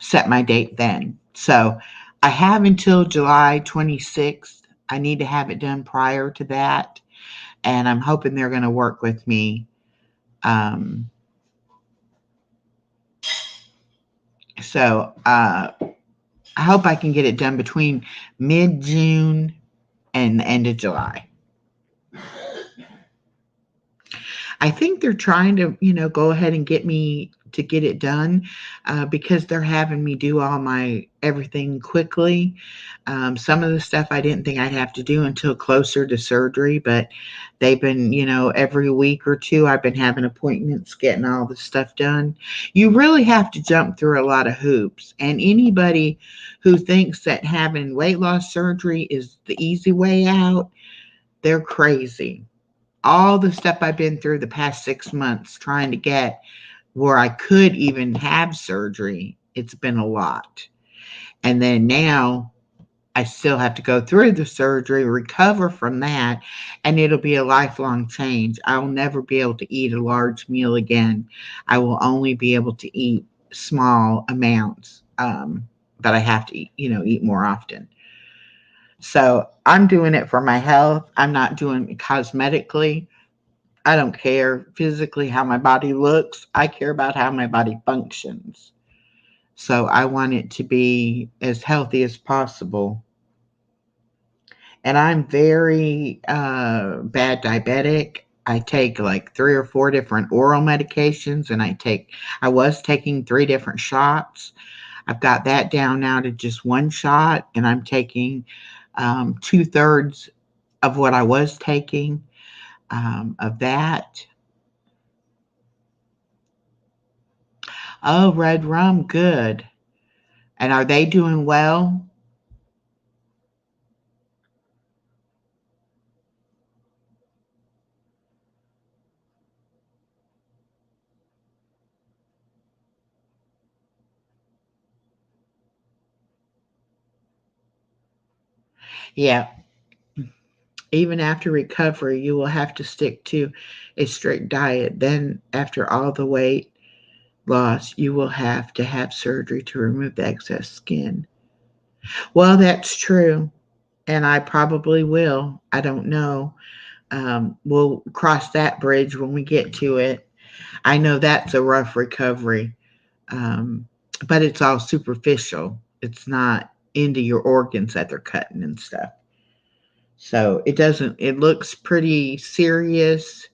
set my date then. So I have until July 26th. I need to have it done prior to that. And I'm hoping they're going to work with me. Um, so I hope I can get it done between mid-June and the end of July. I think they're trying to, go ahead and get me to get it done because they're having me do all my everything quickly. Some of the stuff I didn't think I'd have to do until closer to surgery, but they've been, every week or two, I've been having appointments getting all the stuff done. You really have to jump through a lot of hoops. And anybody who thinks that having weight loss surgery is the easy way out, they're crazy. All the stuff I've been through the past 6 months trying to get where I could even have surgery, it's been a lot. And then now I still have to go through the surgery, recover from that, and it'll be a lifelong change. I will never be able to eat a large meal again. I will only be able to eat small amounts, but I have to eat more often. So I'm doing it for my health. I'm not doing it cosmetically. I don't care physically how my body looks. I care about how my body functions. So I want it to be as healthy as possible. And I'm very bad diabetic. I take like 3 or 4 different oral medications, and I was taking 3 different shots. I've got that down now to just one shot, and I'm taking 2/3 of what I was taking of that. Oh, red rum, good. And are they doing well? Yeah. Even after recovery, you will have to stick to a strict diet. Then, after all the weight loss, you will have to have surgery to remove the excess skin. Well, that's true. And I probably will. I don't know. We'll cross that bridge when we get to it. I know that's a rough recovery, um, but it's all superficial. It's not into your organs that they're cutting and stuff. So it doesn't, it looks pretty serious,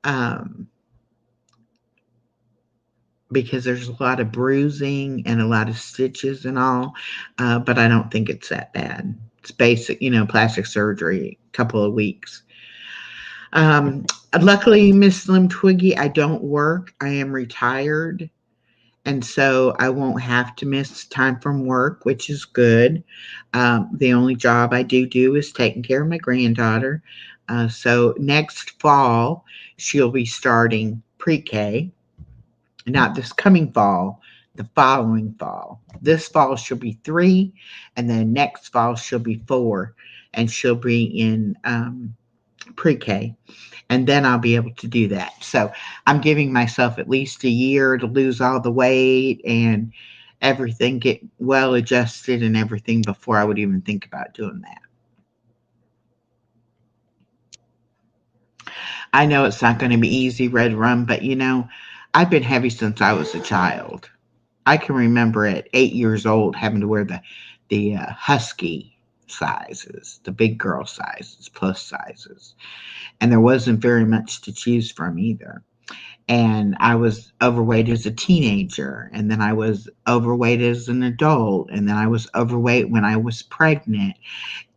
um, because there's a lot of bruising and a lot of stitches and all, but I don't think it's that bad. It's basic, plastic surgery, couple of weeks. Um, Luckily, Miss Slim Twiggy, I don't work. I am retired. And so I won't have to miss time from work, which is good. The only job I do is taking care of my granddaughter. So next fall, she'll be starting pre K, not this coming fall, the following fall. This fall, she'll be 3, and then next fall, she'll be 4, and she'll be in pre K, and then I'll be able to do that. So I'm giving myself at least a year to lose all the weight and everything, get well adjusted and everything before I would even think about doing that. I know it's not going to be easy, Red Rum, but I've been heavy since I was a child. I can remember at 8 years old having to wear the husky sizes, the big girl sizes, plus sizes, and there wasn't very much to choose from either. And I was overweight as a teenager, and then I was overweight as an adult, and then I was overweight when I was pregnant,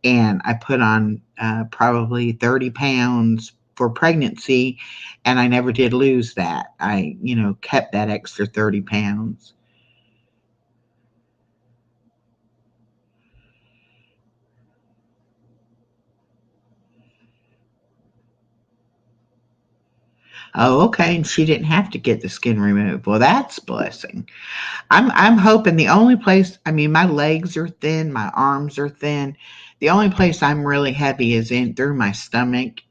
and I put on probably 30 pounds for pregnancy, and I never did lose that. I kept that extra 30 pounds. Oh, okay, and she didn't have to get the skin removed. Well, that's a blessing. I'm hoping the only place, I mean, my legs are thin, my arms are thin. The only place I'm really heavy is in through my stomach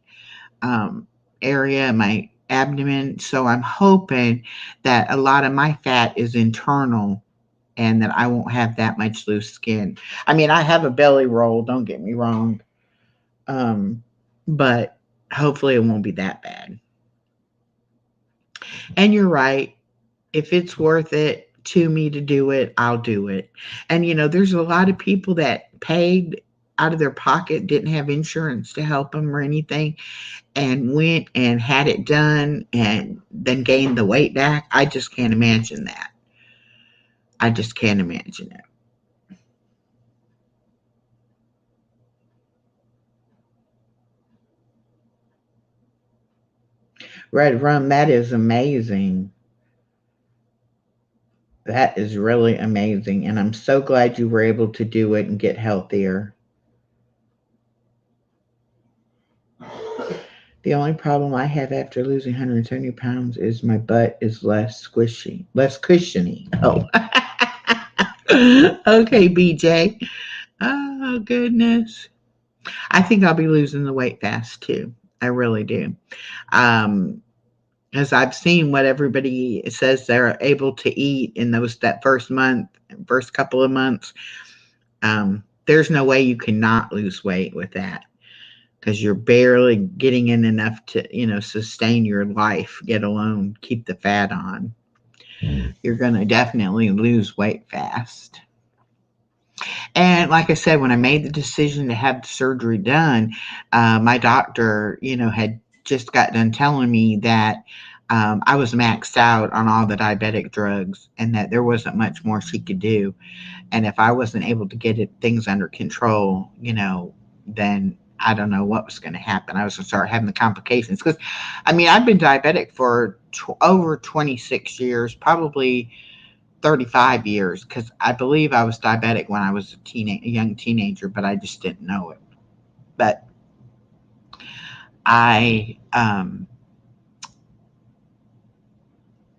um, area, my abdomen. So I'm hoping that a lot of my fat is internal and that I won't have that much loose skin. I mean, I have a belly roll, don't get me wrong. Um, but hopefully it won't be that bad. And you're right. If it's worth it to me to do it, I'll do it. And there's a lot of people that paid out of their pocket, didn't have insurance to help them or anything, and went and had it done and then gained the weight back. I just can't imagine that. I just can't imagine it. Red Rum, that is amazing. That is really amazing. And I'm so glad you were able to do it and get healthier. The only problem I have after losing 170 pounds is my butt is less squishy, less cushiony. Oh, okay, BJ. Oh, goodness. I think I'll be losing the weight fast too. I really do. Um, as I've seen what everybody says they're able to eat in that first couple of months. There's no way you cannot lose weight with that because you're barely getting in enough to, sustain your life, get alone, keep the fat on. You're going to definitely lose weight fast. And like I said, when I made the decision to have the surgery done, my doctor, had just got done telling me that I was maxed out on all the diabetic drugs and that there wasn't much more she could do. And if I wasn't able to get things under control, then I don't know what was going to happen. I was going to start having the complications because, I mean, I've been diabetic for over 26 years, probably 35 years, because I believe I was diabetic when I was a young teenager, but I just didn't know it. But I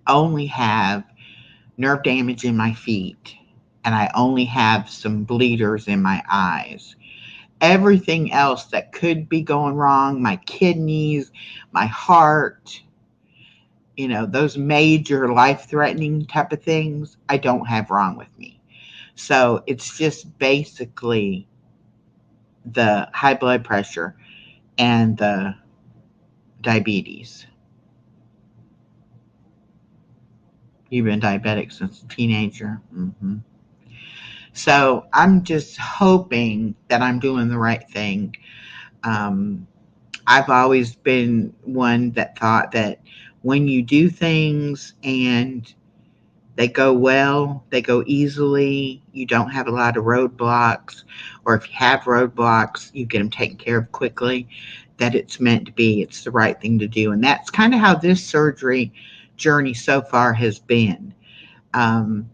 only have nerve damage in my feet, and I only have some bleeders in my eyes. everything else that could be going wrong, my kidneys, my heart, those major life threatening type of things, I don't have wrong with me. So it's just basically the high blood pressure and the diabetes. You've been diabetic since a teenager. So I'm just hoping that I'm doing the right thing. Um, I've always been one that thought that when you do things and they go well, they go easily, you don't have a lot of roadblocks, or if you have roadblocks, you get them taken care of quickly, that it's meant to be. It's the right thing to do. And that's kind of how this surgery journey so far has been. Um,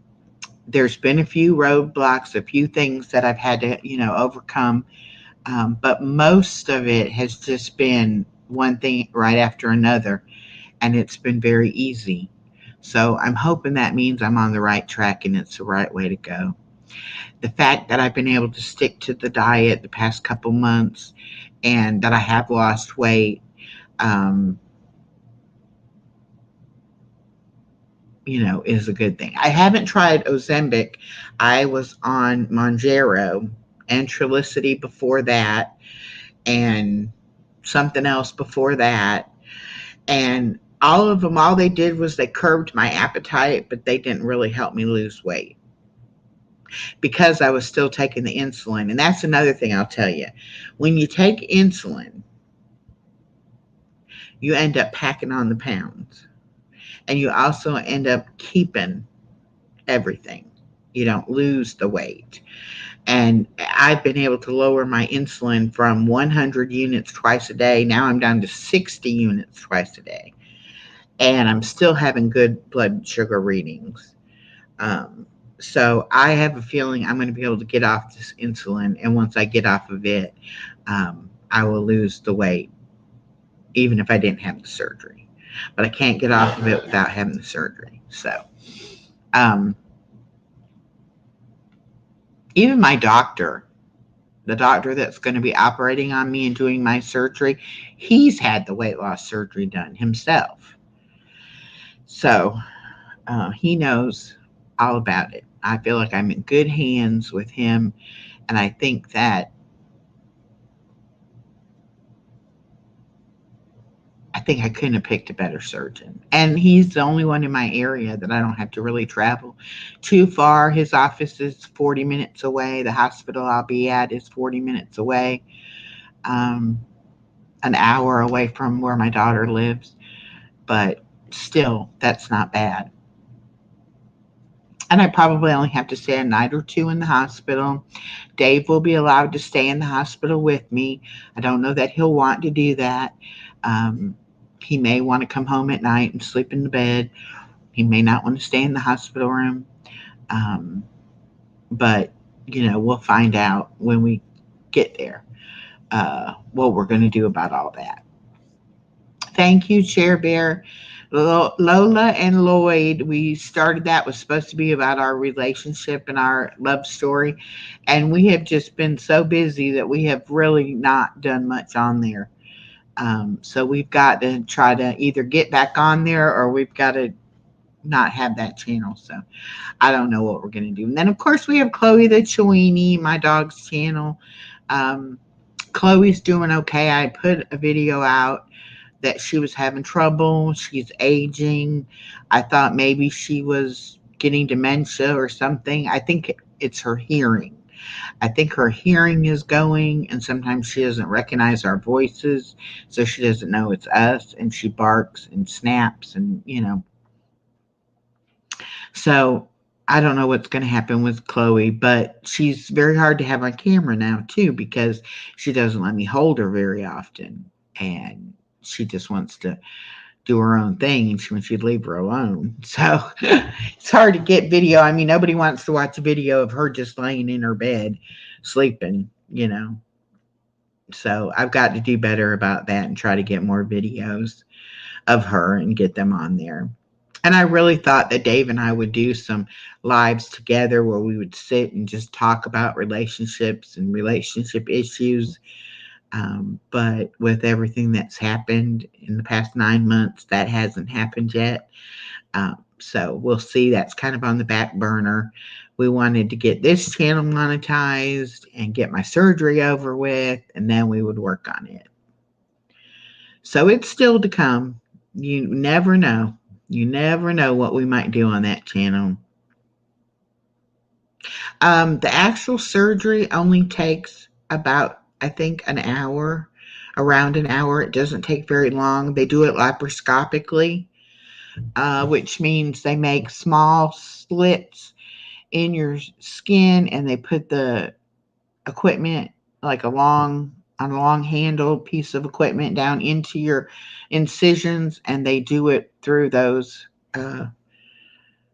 there's been a few roadblocks, a few things that I've had to, overcome. But most of it has just been one thing right after another, and it's been very easy. So I'm hoping that means I'm on the right track and it's the right way to go. The fact that I've been able to stick to the diet the past couple months and that I have lost weight, um, is a good thing. I haven't tried Ozempic. I was on Mounjaro and Trulicity before that, and something else before that. And all of them, all they did was they curbed my appetite, but they didn't really help me lose weight because I was still taking the insulin. And that's another thing I'll tell you. When you take insulin, you end up packing on the pounds, and you also end up keeping everything. You don't lose the weight. And I've been able to lower my insulin from 100 units twice a day. Now I'm down to 60 units twice a day. And I'm still having good blood sugar readings. So I have a feeling I'm going to be able to get off this insulin. And once I get off of it, I will lose the weight, even if I didn't have the surgery. But I can't get off of it without having the surgery. So, even my doctor, the doctor that's going to be operating on me and doing my surgery, he's had the weight loss surgery done himself. So he knows all about it. I feel like I'm in good hands with him. And I think that I couldn't have picked a better surgeon. And he's the only one in my area that I don't have to really travel too far. His office is 40 minutes away. The hospital I'll be at is 40 minutes away. Um, an hour away from where my daughter lives. But still, that's not bad. And I probably only have to stay a night or two in the hospital. Dave will be allowed to stay in the hospital with me. I don't know that he'll want to do that. Um, he may want to come home at night and sleep in the bed. He may not want to stay in the hospital room. Um, but, we'll find out when we get there what we're going to do about all that. Thank you, Chair Bear. Lola and Lloyd, we started that was supposed to be about our relationship and our love story. And we have just been so busy that we have really not done much on there. So we've got to try to either get back on there or we've got to not have that channel. So I don't know what we're going to do. And then, of course, we have Chloe the Chewini, my dog's channel. Chloe's doing okay. I put a video out that she was having trouble. She's aging. I thought maybe she was getting dementia or something. I think it's her hearing. I think her hearing is going, and sometimes she doesn't recognize our voices, so she doesn't know it's us, and she barks and snaps, and So I don't know what's going to happen with Chloe, but she's very hard to have on camera now, too, because she doesn't let me hold her very often, and she just wants to do her own thing and when she'd leave her alone. So it's hard to get video. I mean, nobody wants to watch a video of her just laying in her bed sleeping. So I've got to do better about that and try to get more videos of her and get them on there. And I really thought that Dave and I would do some lives together where we would sit and just talk about relationships and relationship issues. But with everything that's happened in the past 9 months, that hasn't happened yet. So we'll see. That's kind of on the back burner. We wanted to get this channel monetized and get my surgery over with, and then we would work on it. So it's still to come. You never know. You never know what we might do on that channel. The actual surgery only takes about, I think, an hour, around an hour. It doesn't take very long. They do it laparoscopically, which means they make small slits in your skin and they put the equipment like on a long handled piece of equipment down into your incisions, and they do it through those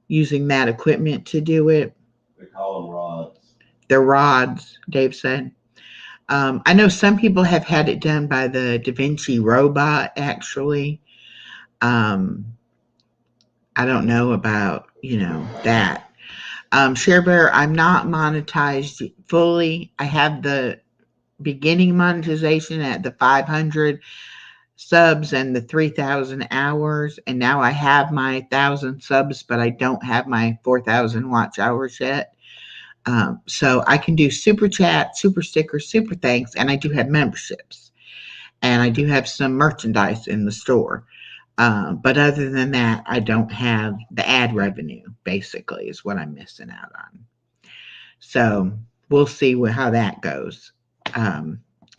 using that equipment to do it. They call them rods. They're rods, Dave said. I know some people have had it done by the Da Vinci robot, actually. I don't know about, that. Share Bear, I'm not monetized fully. I have the beginning monetization at the 500 subs and the 3,000 hours. And now I have my 1,000 subs, but I don't have my 4,000 watch hours yet. So I can do super chat, super stickers, super thanks, and I do have memberships. And I do have some merchandise in the store. But other than that, I don't have the ad revenue, basically, is what I'm missing out on. So we'll see how that goes.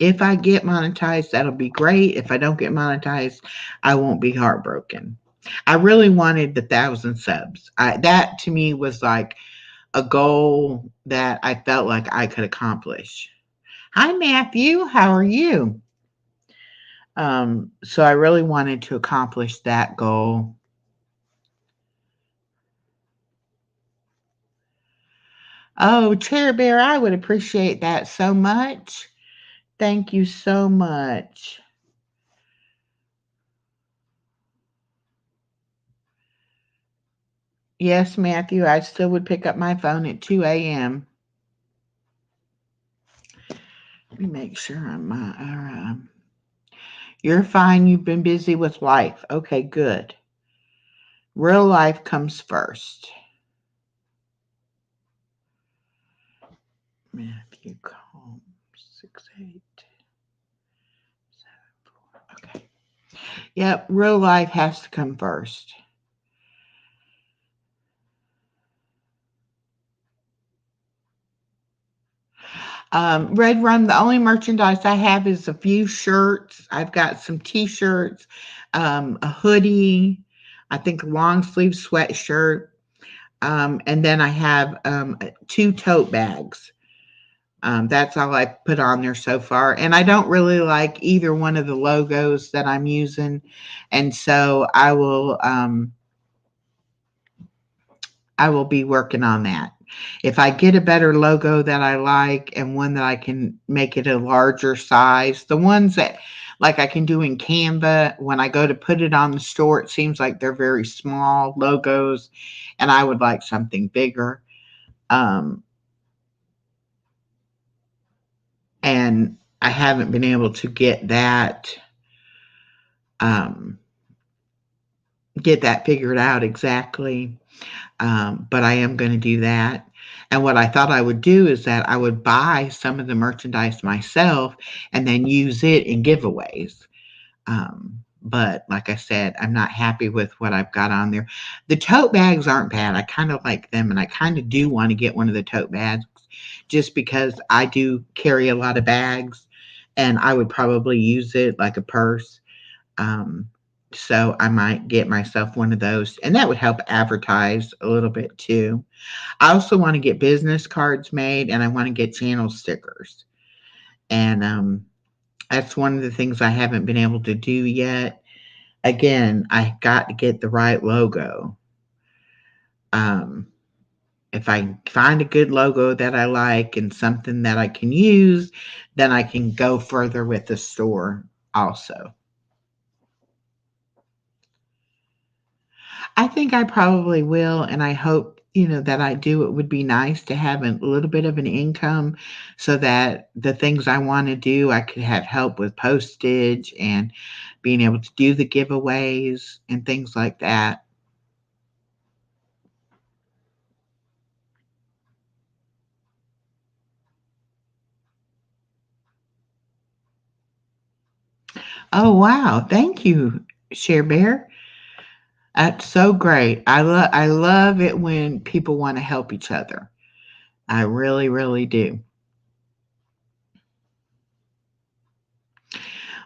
If I get monetized, that'll be great. If I don't get monetized, I won't be heartbroken. I really wanted the 1,000 subs. That to me was like a goal that I felt like I could accomplish. Hi, Matthew. How are you? So I really wanted to accomplish that goal. Oh, Chair Bear, I would appreciate that so much. Thank you so much. Yes, Matthew, I still would pick up my phone at 2 a.m. Let me make sure I'm. You're fine. You've been busy with life. Okay, good. Real life comes first. Matthew Combs, 6874. Okay. Yep, real life has to come first. Red Rum, the only merchandise I have is a few shirts. I've got some t-shirts, a hoodie, I think a long sleeve sweatshirt, and then I have 2 tote bags. That's all I put on there so far. And I don't really like either one of the logos that I'm using. And so I will be working on that. If I get a better logo that I like and one that I can make it a larger size, the ones that like I can do in Canva, when I go to put it on the store, it seems like they're very small logos and I would like something bigger. And I haven't been able to get that figured out exactly. But I am going to do that. And what I thought I would do is that I would buy some of the merchandise myself and then use it in giveaways. But like I said, I'm not happy with what I've got on there. The tote bags aren't bad. I kind of like them, and I kind of do want to get one of the tote bags just because I do carry a lot of bags and I would probably use it like a purse. So I might get myself one of those, and that would help advertise a little bit too. I also want to get business cards made, and I want to get channel stickers. And that's one of the things I haven't been able to do yet. Again, I got to get the right logo. If I find a good logo that I like and something that I can use, then I can go further with the store also. I think I probably will, and I hope, that I do. It would be nice to have a little bit of an income so that the things I want to do, I could have help with postage and being able to do the giveaways and things like that. Oh, wow. Thank you, Share Bear. That's so great. I love it when people want to help each other. I really, really do.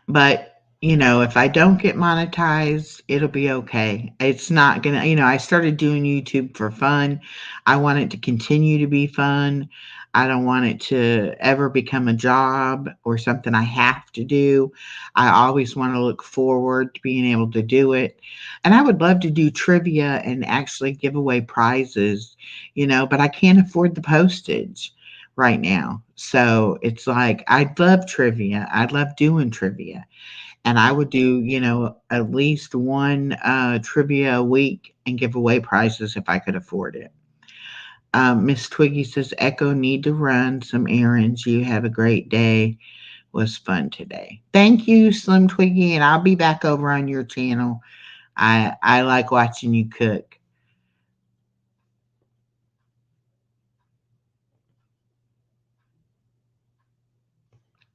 But, if I don't get monetized, it'll be okay. It's not gonna, I started doing YouTube for fun. I want it to continue to be fun. I don't want it to ever become a job or something I have to do. I always want to look forward to being able to do it. And I would love to do trivia and actually give away prizes, but I can't afford the postage right now. So it's like I'd love trivia. I'd love doing trivia. And I would do, at least one trivia a week and give away prizes if I could afford it. Miss Twiggy says, Echo, need to run some errands. You have a great day. Was fun today. Thank you, Slim Twiggy, and I'll be back over on your channel. I like watching you cook.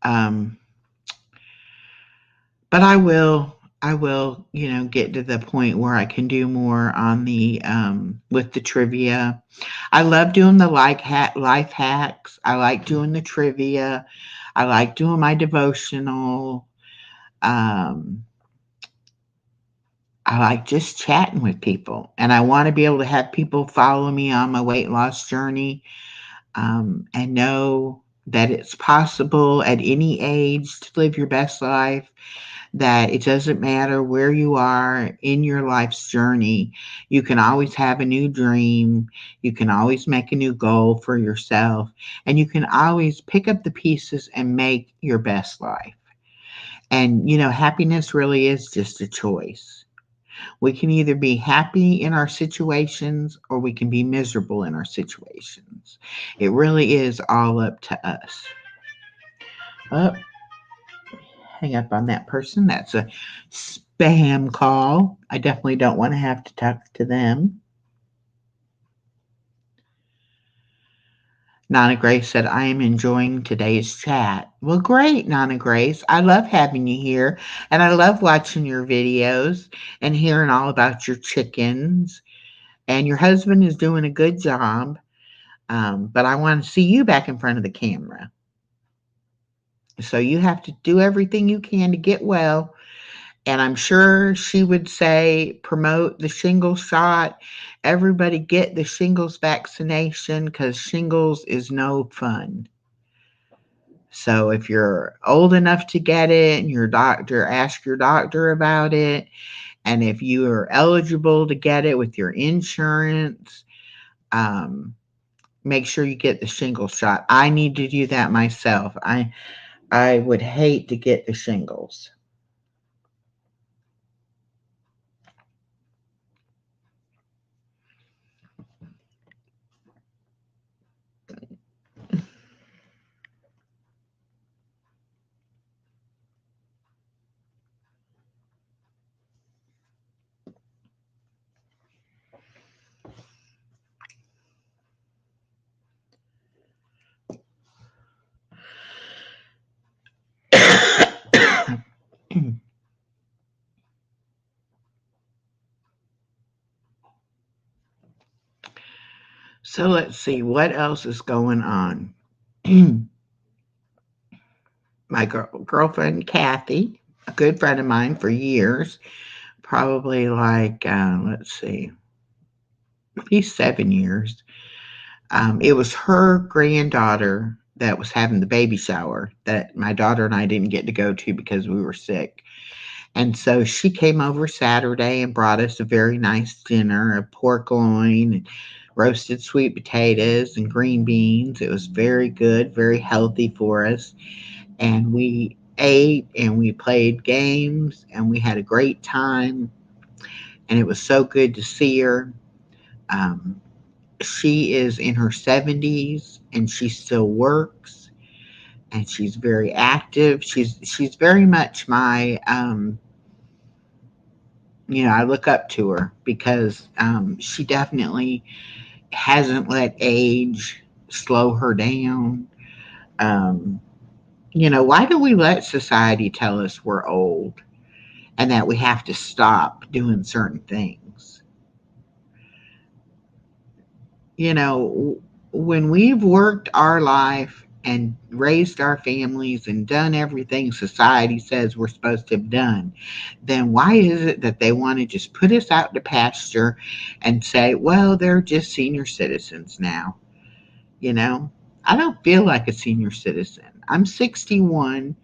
Um, but I will, get to the point where I can do more on the with the trivia. I love doing the life hacks. I like doing the trivia. I like doing my devotional. Um, I like just chatting with people, and I want to be able to have people follow me on my weight loss journey, and know that it's possible at any age to live your best life, that it doesn't matter where you are in your life's journey. You can always have a new dream. You can always make a new goal for yourself. And you can always pick up the pieces and make your best life. And, happiness really is just a choice. We can either be happy in our situations or we can be miserable in our situations. It really is all up to us. Oh, hang up on that person. That's a spam call. I definitely don't want to have to talk to them. Nana Grace said, I am enjoying today's chat. Well, great, Nana Grace. I love having you here, and I love watching your videos and hearing all about your chickens. And your husband is doing a good job, but I want to see you back in front of the camera. So you have to do everything you can to get well. And I'm sure she would say, promote the shingles shot. Everybody get the shingles vaccination because shingles is no fun. So if you're old enough to get it and ask your doctor about it. And if you are eligible to get it with your insurance, um, make sure you get the shingles shot. I need to do that myself. I would hate to get the shingles. So let's see what else is going on. My girlfriend Kathy, a good friend of mine for years, probably like let's see, at least 7 years. It was her granddaughter that was having the baby shower that my daughter and I didn't get to go to because we were sick. And so she came over Saturday and brought us a very nice dinner of pork loin and roasted sweet potatoes and green beans. It was very good, very healthy for us. And we ate and we played games and we had a great time. and it was so good to see her. Um, she is in her 70s and she still works and she's very active. She's very much my I look up to her because she definitely hasn't let age slow her down. Um, why do we let society tell us we're old and that we have to stop doing certain things? You know, when we've worked our life and raised our families and done everything society says we're supposed to have done, then why is it that they want to just put us out to pasture and say, well, they're just senior citizens now? You know, I don't feel like a senior citizen. I'm 61.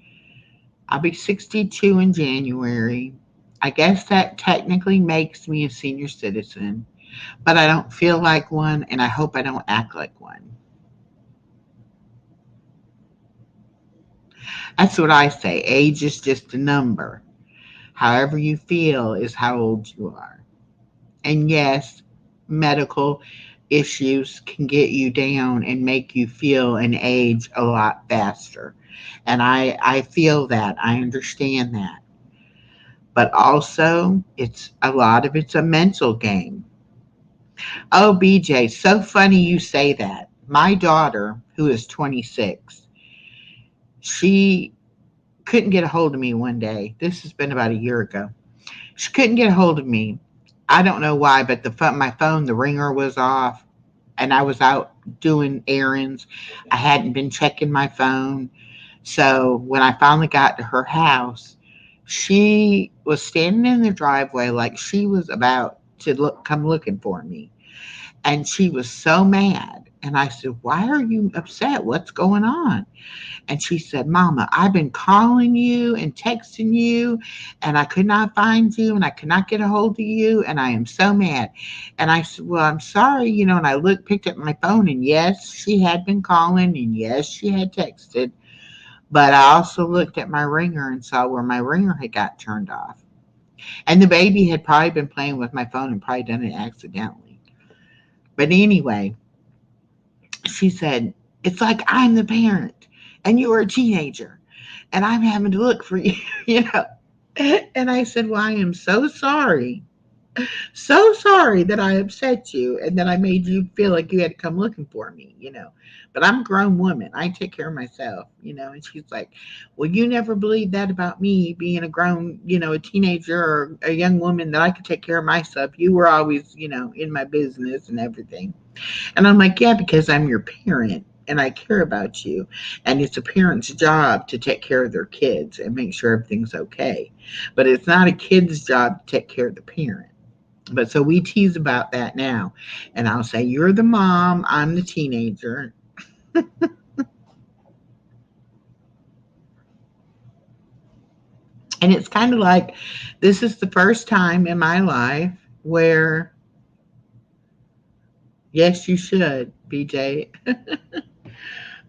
I'll be 62 in January. I guess that technically makes me a senior citizen, but I don't feel like one, and I hope I don't act like one. That's what I say. Age is just a number. However you feel is how old you are. And yes, medical issues can get you down and make you feel and age a lot faster. And I feel that. I understand that. But also, it's a lot of it's a mental game. Oh, BJ, so funny you say that. My daughter, who is 26, she couldn't get a hold of me one day. This has been about a year ago. She couldn't get a hold of me. I don't know why, but my phone, the ringer was off, and I was out doing errands. I hadn't been checking my phone. So when I finally got to her house, she was standing in the driveway like she was about to come looking for me. And she was so mad. And I said, why are you upset? What's going on? And she said, Mama, I've been calling you and texting you, and I could not find you, and I could not get a hold of you, and I am so mad. And I said, well, I'm sorry, and I picked up my phone, and yes, she had been calling, and yes, she had texted. But I also looked at my ringer and saw where my ringer had got turned off. And the baby had probably been playing with my phone and probably done it accidentally. But anyway, she said, it's like I'm the parent and you are a teenager and I'm having to look for you, you know. And I said, well, I am so sorry. So sorry that I upset you and that I made you feel like you had to come looking for me. But I'm a grown woman. I take care of myself. And she's like, well, you never believed that about me being a grown, a teenager or a young woman that I could take care of myself. You were always, in my business and everything. And I'm like, yeah, because I'm your parent and I care about you. And it's a parent's job to take care of their kids and make sure everything's okay. But it's not a kid's job to take care of the parent. But so we tease about that now. And I'll say, you're the mom, I'm the teenager. And it's kind of like this is the first time in my life where, yes, you should, BJ.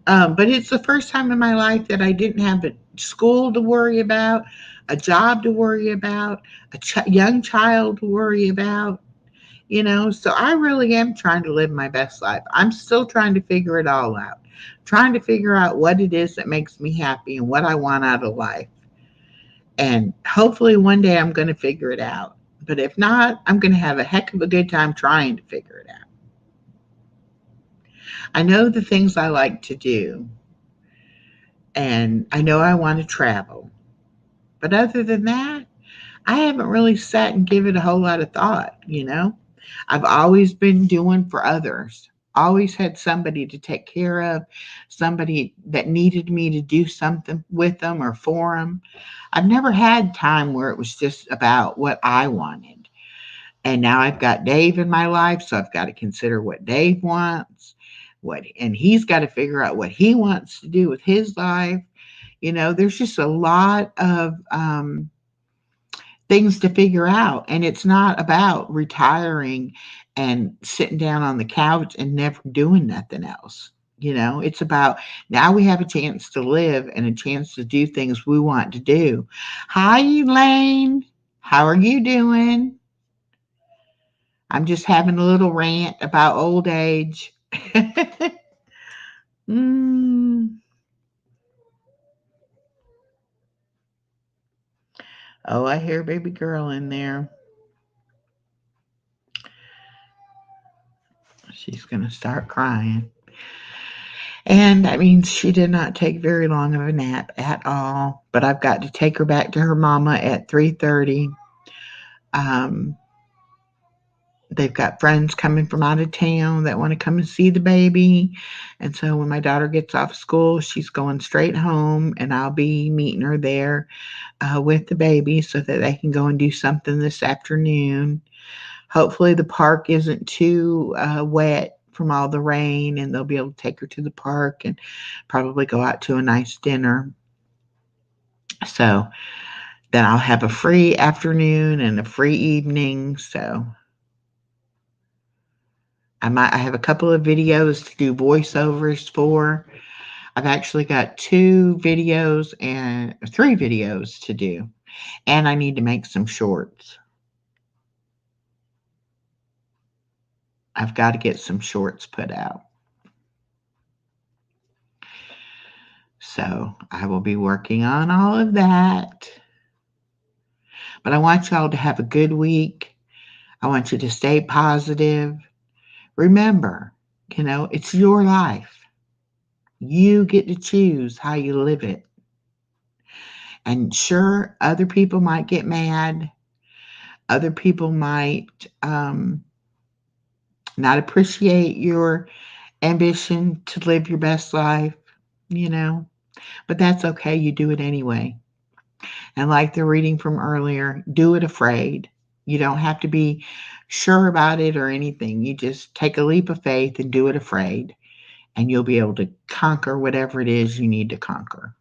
But it's the first time in my life that I didn't have a school to worry about, a job to worry about, a young child to worry about. So I really am trying to live my best life. I'm still trying to figure it all out, trying to figure out what it is that makes me happy and what I want out of life. And hopefully one day I'm going to figure it out. But if not, I'm going to have a heck of a good time trying to figure it out. I know the things I like to do, and I know I want to travel. But other than that, I haven't really sat and given it a whole lot of thought. I've always been doing for others, always had somebody to take care of, somebody that needed me to do something with them or for them. I've never had time where it was just about what I wanted. And now I've got Dave in my life, so I've got to consider what Dave wants, and he's got to figure out what he wants to do with his life. There's just a lot of things to figure out. And it's not about retiring and sitting down on the couch and never doing nothing else. It's about now we have a chance to live and a chance to do things we want to do. Hi, Elaine. How are you doing? I'm just having a little rant about old age. Mm. Oh, I hear baby girl in there. She's going to start crying. And that means she did not take very long of a nap at all. But I've got to take her back to her mama at 3:30. Um, they've got friends coming from out of town that want to come and see the baby. And so when my daughter gets off school, she's going straight home, and I'll be meeting her there with the baby so that they can go and do something this afternoon. Hopefully, the park isn't too wet from all the rain, and they'll be able to take her to the park and probably go out to a nice dinner. So then I'll have a free afternoon and a free evening. So I have a couple of videos to do voiceovers for. I've actually got 2 videos and 3 videos to do, and I need to make some shorts. I've got to get some shorts put out. So I will be working on all of that. But I want y'all to have a good week. I want you to stay positive. Remember, it's your life. You get to choose how you live it. And sure, other people might get mad. Other people might not appreciate your ambition to live your best life, but that's okay. You do it anyway. And like the reading from earlier, do it afraid. You don't have to be sure about it or anything. You just take a leap of faith and do it afraid, and you'll be able to conquer whatever it is you need to conquer.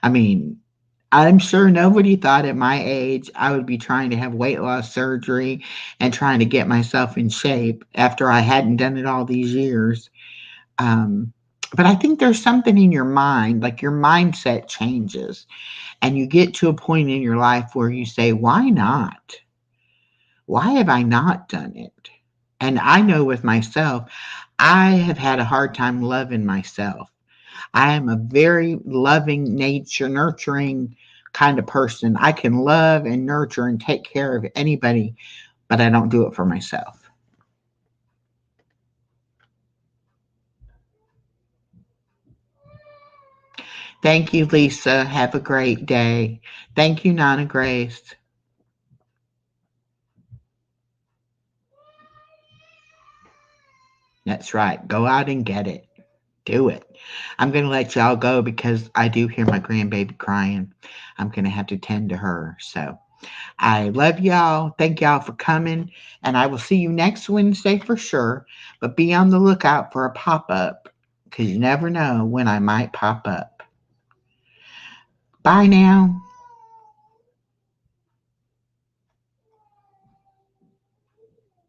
I mean, I'm sure nobody thought at my age I would be trying to have weight loss surgery and trying to get myself in shape after I hadn't done it all these years. But I think there's something in your mind, like your mindset changes, and you get to a point in your life where you say, why not? Why have I not done it? And I know with myself, I have had a hard time loving myself. I am a very loving nature, nurturing kind of person. I can love and nurture and take care of anybody, but I don't do it for myself. Thank you, Lisa. Have a great day. Thank you, Nana Grace. That's right. Go out and get it. Do it. I'm going to let y'all go because I do hear my grandbaby crying. I'm going to have to tend to her. So I love y'all. Thank y'all for coming. And I will see you next Wednesday for sure. But be on the lookout for a pop up because you never know when I might pop up. Bye now.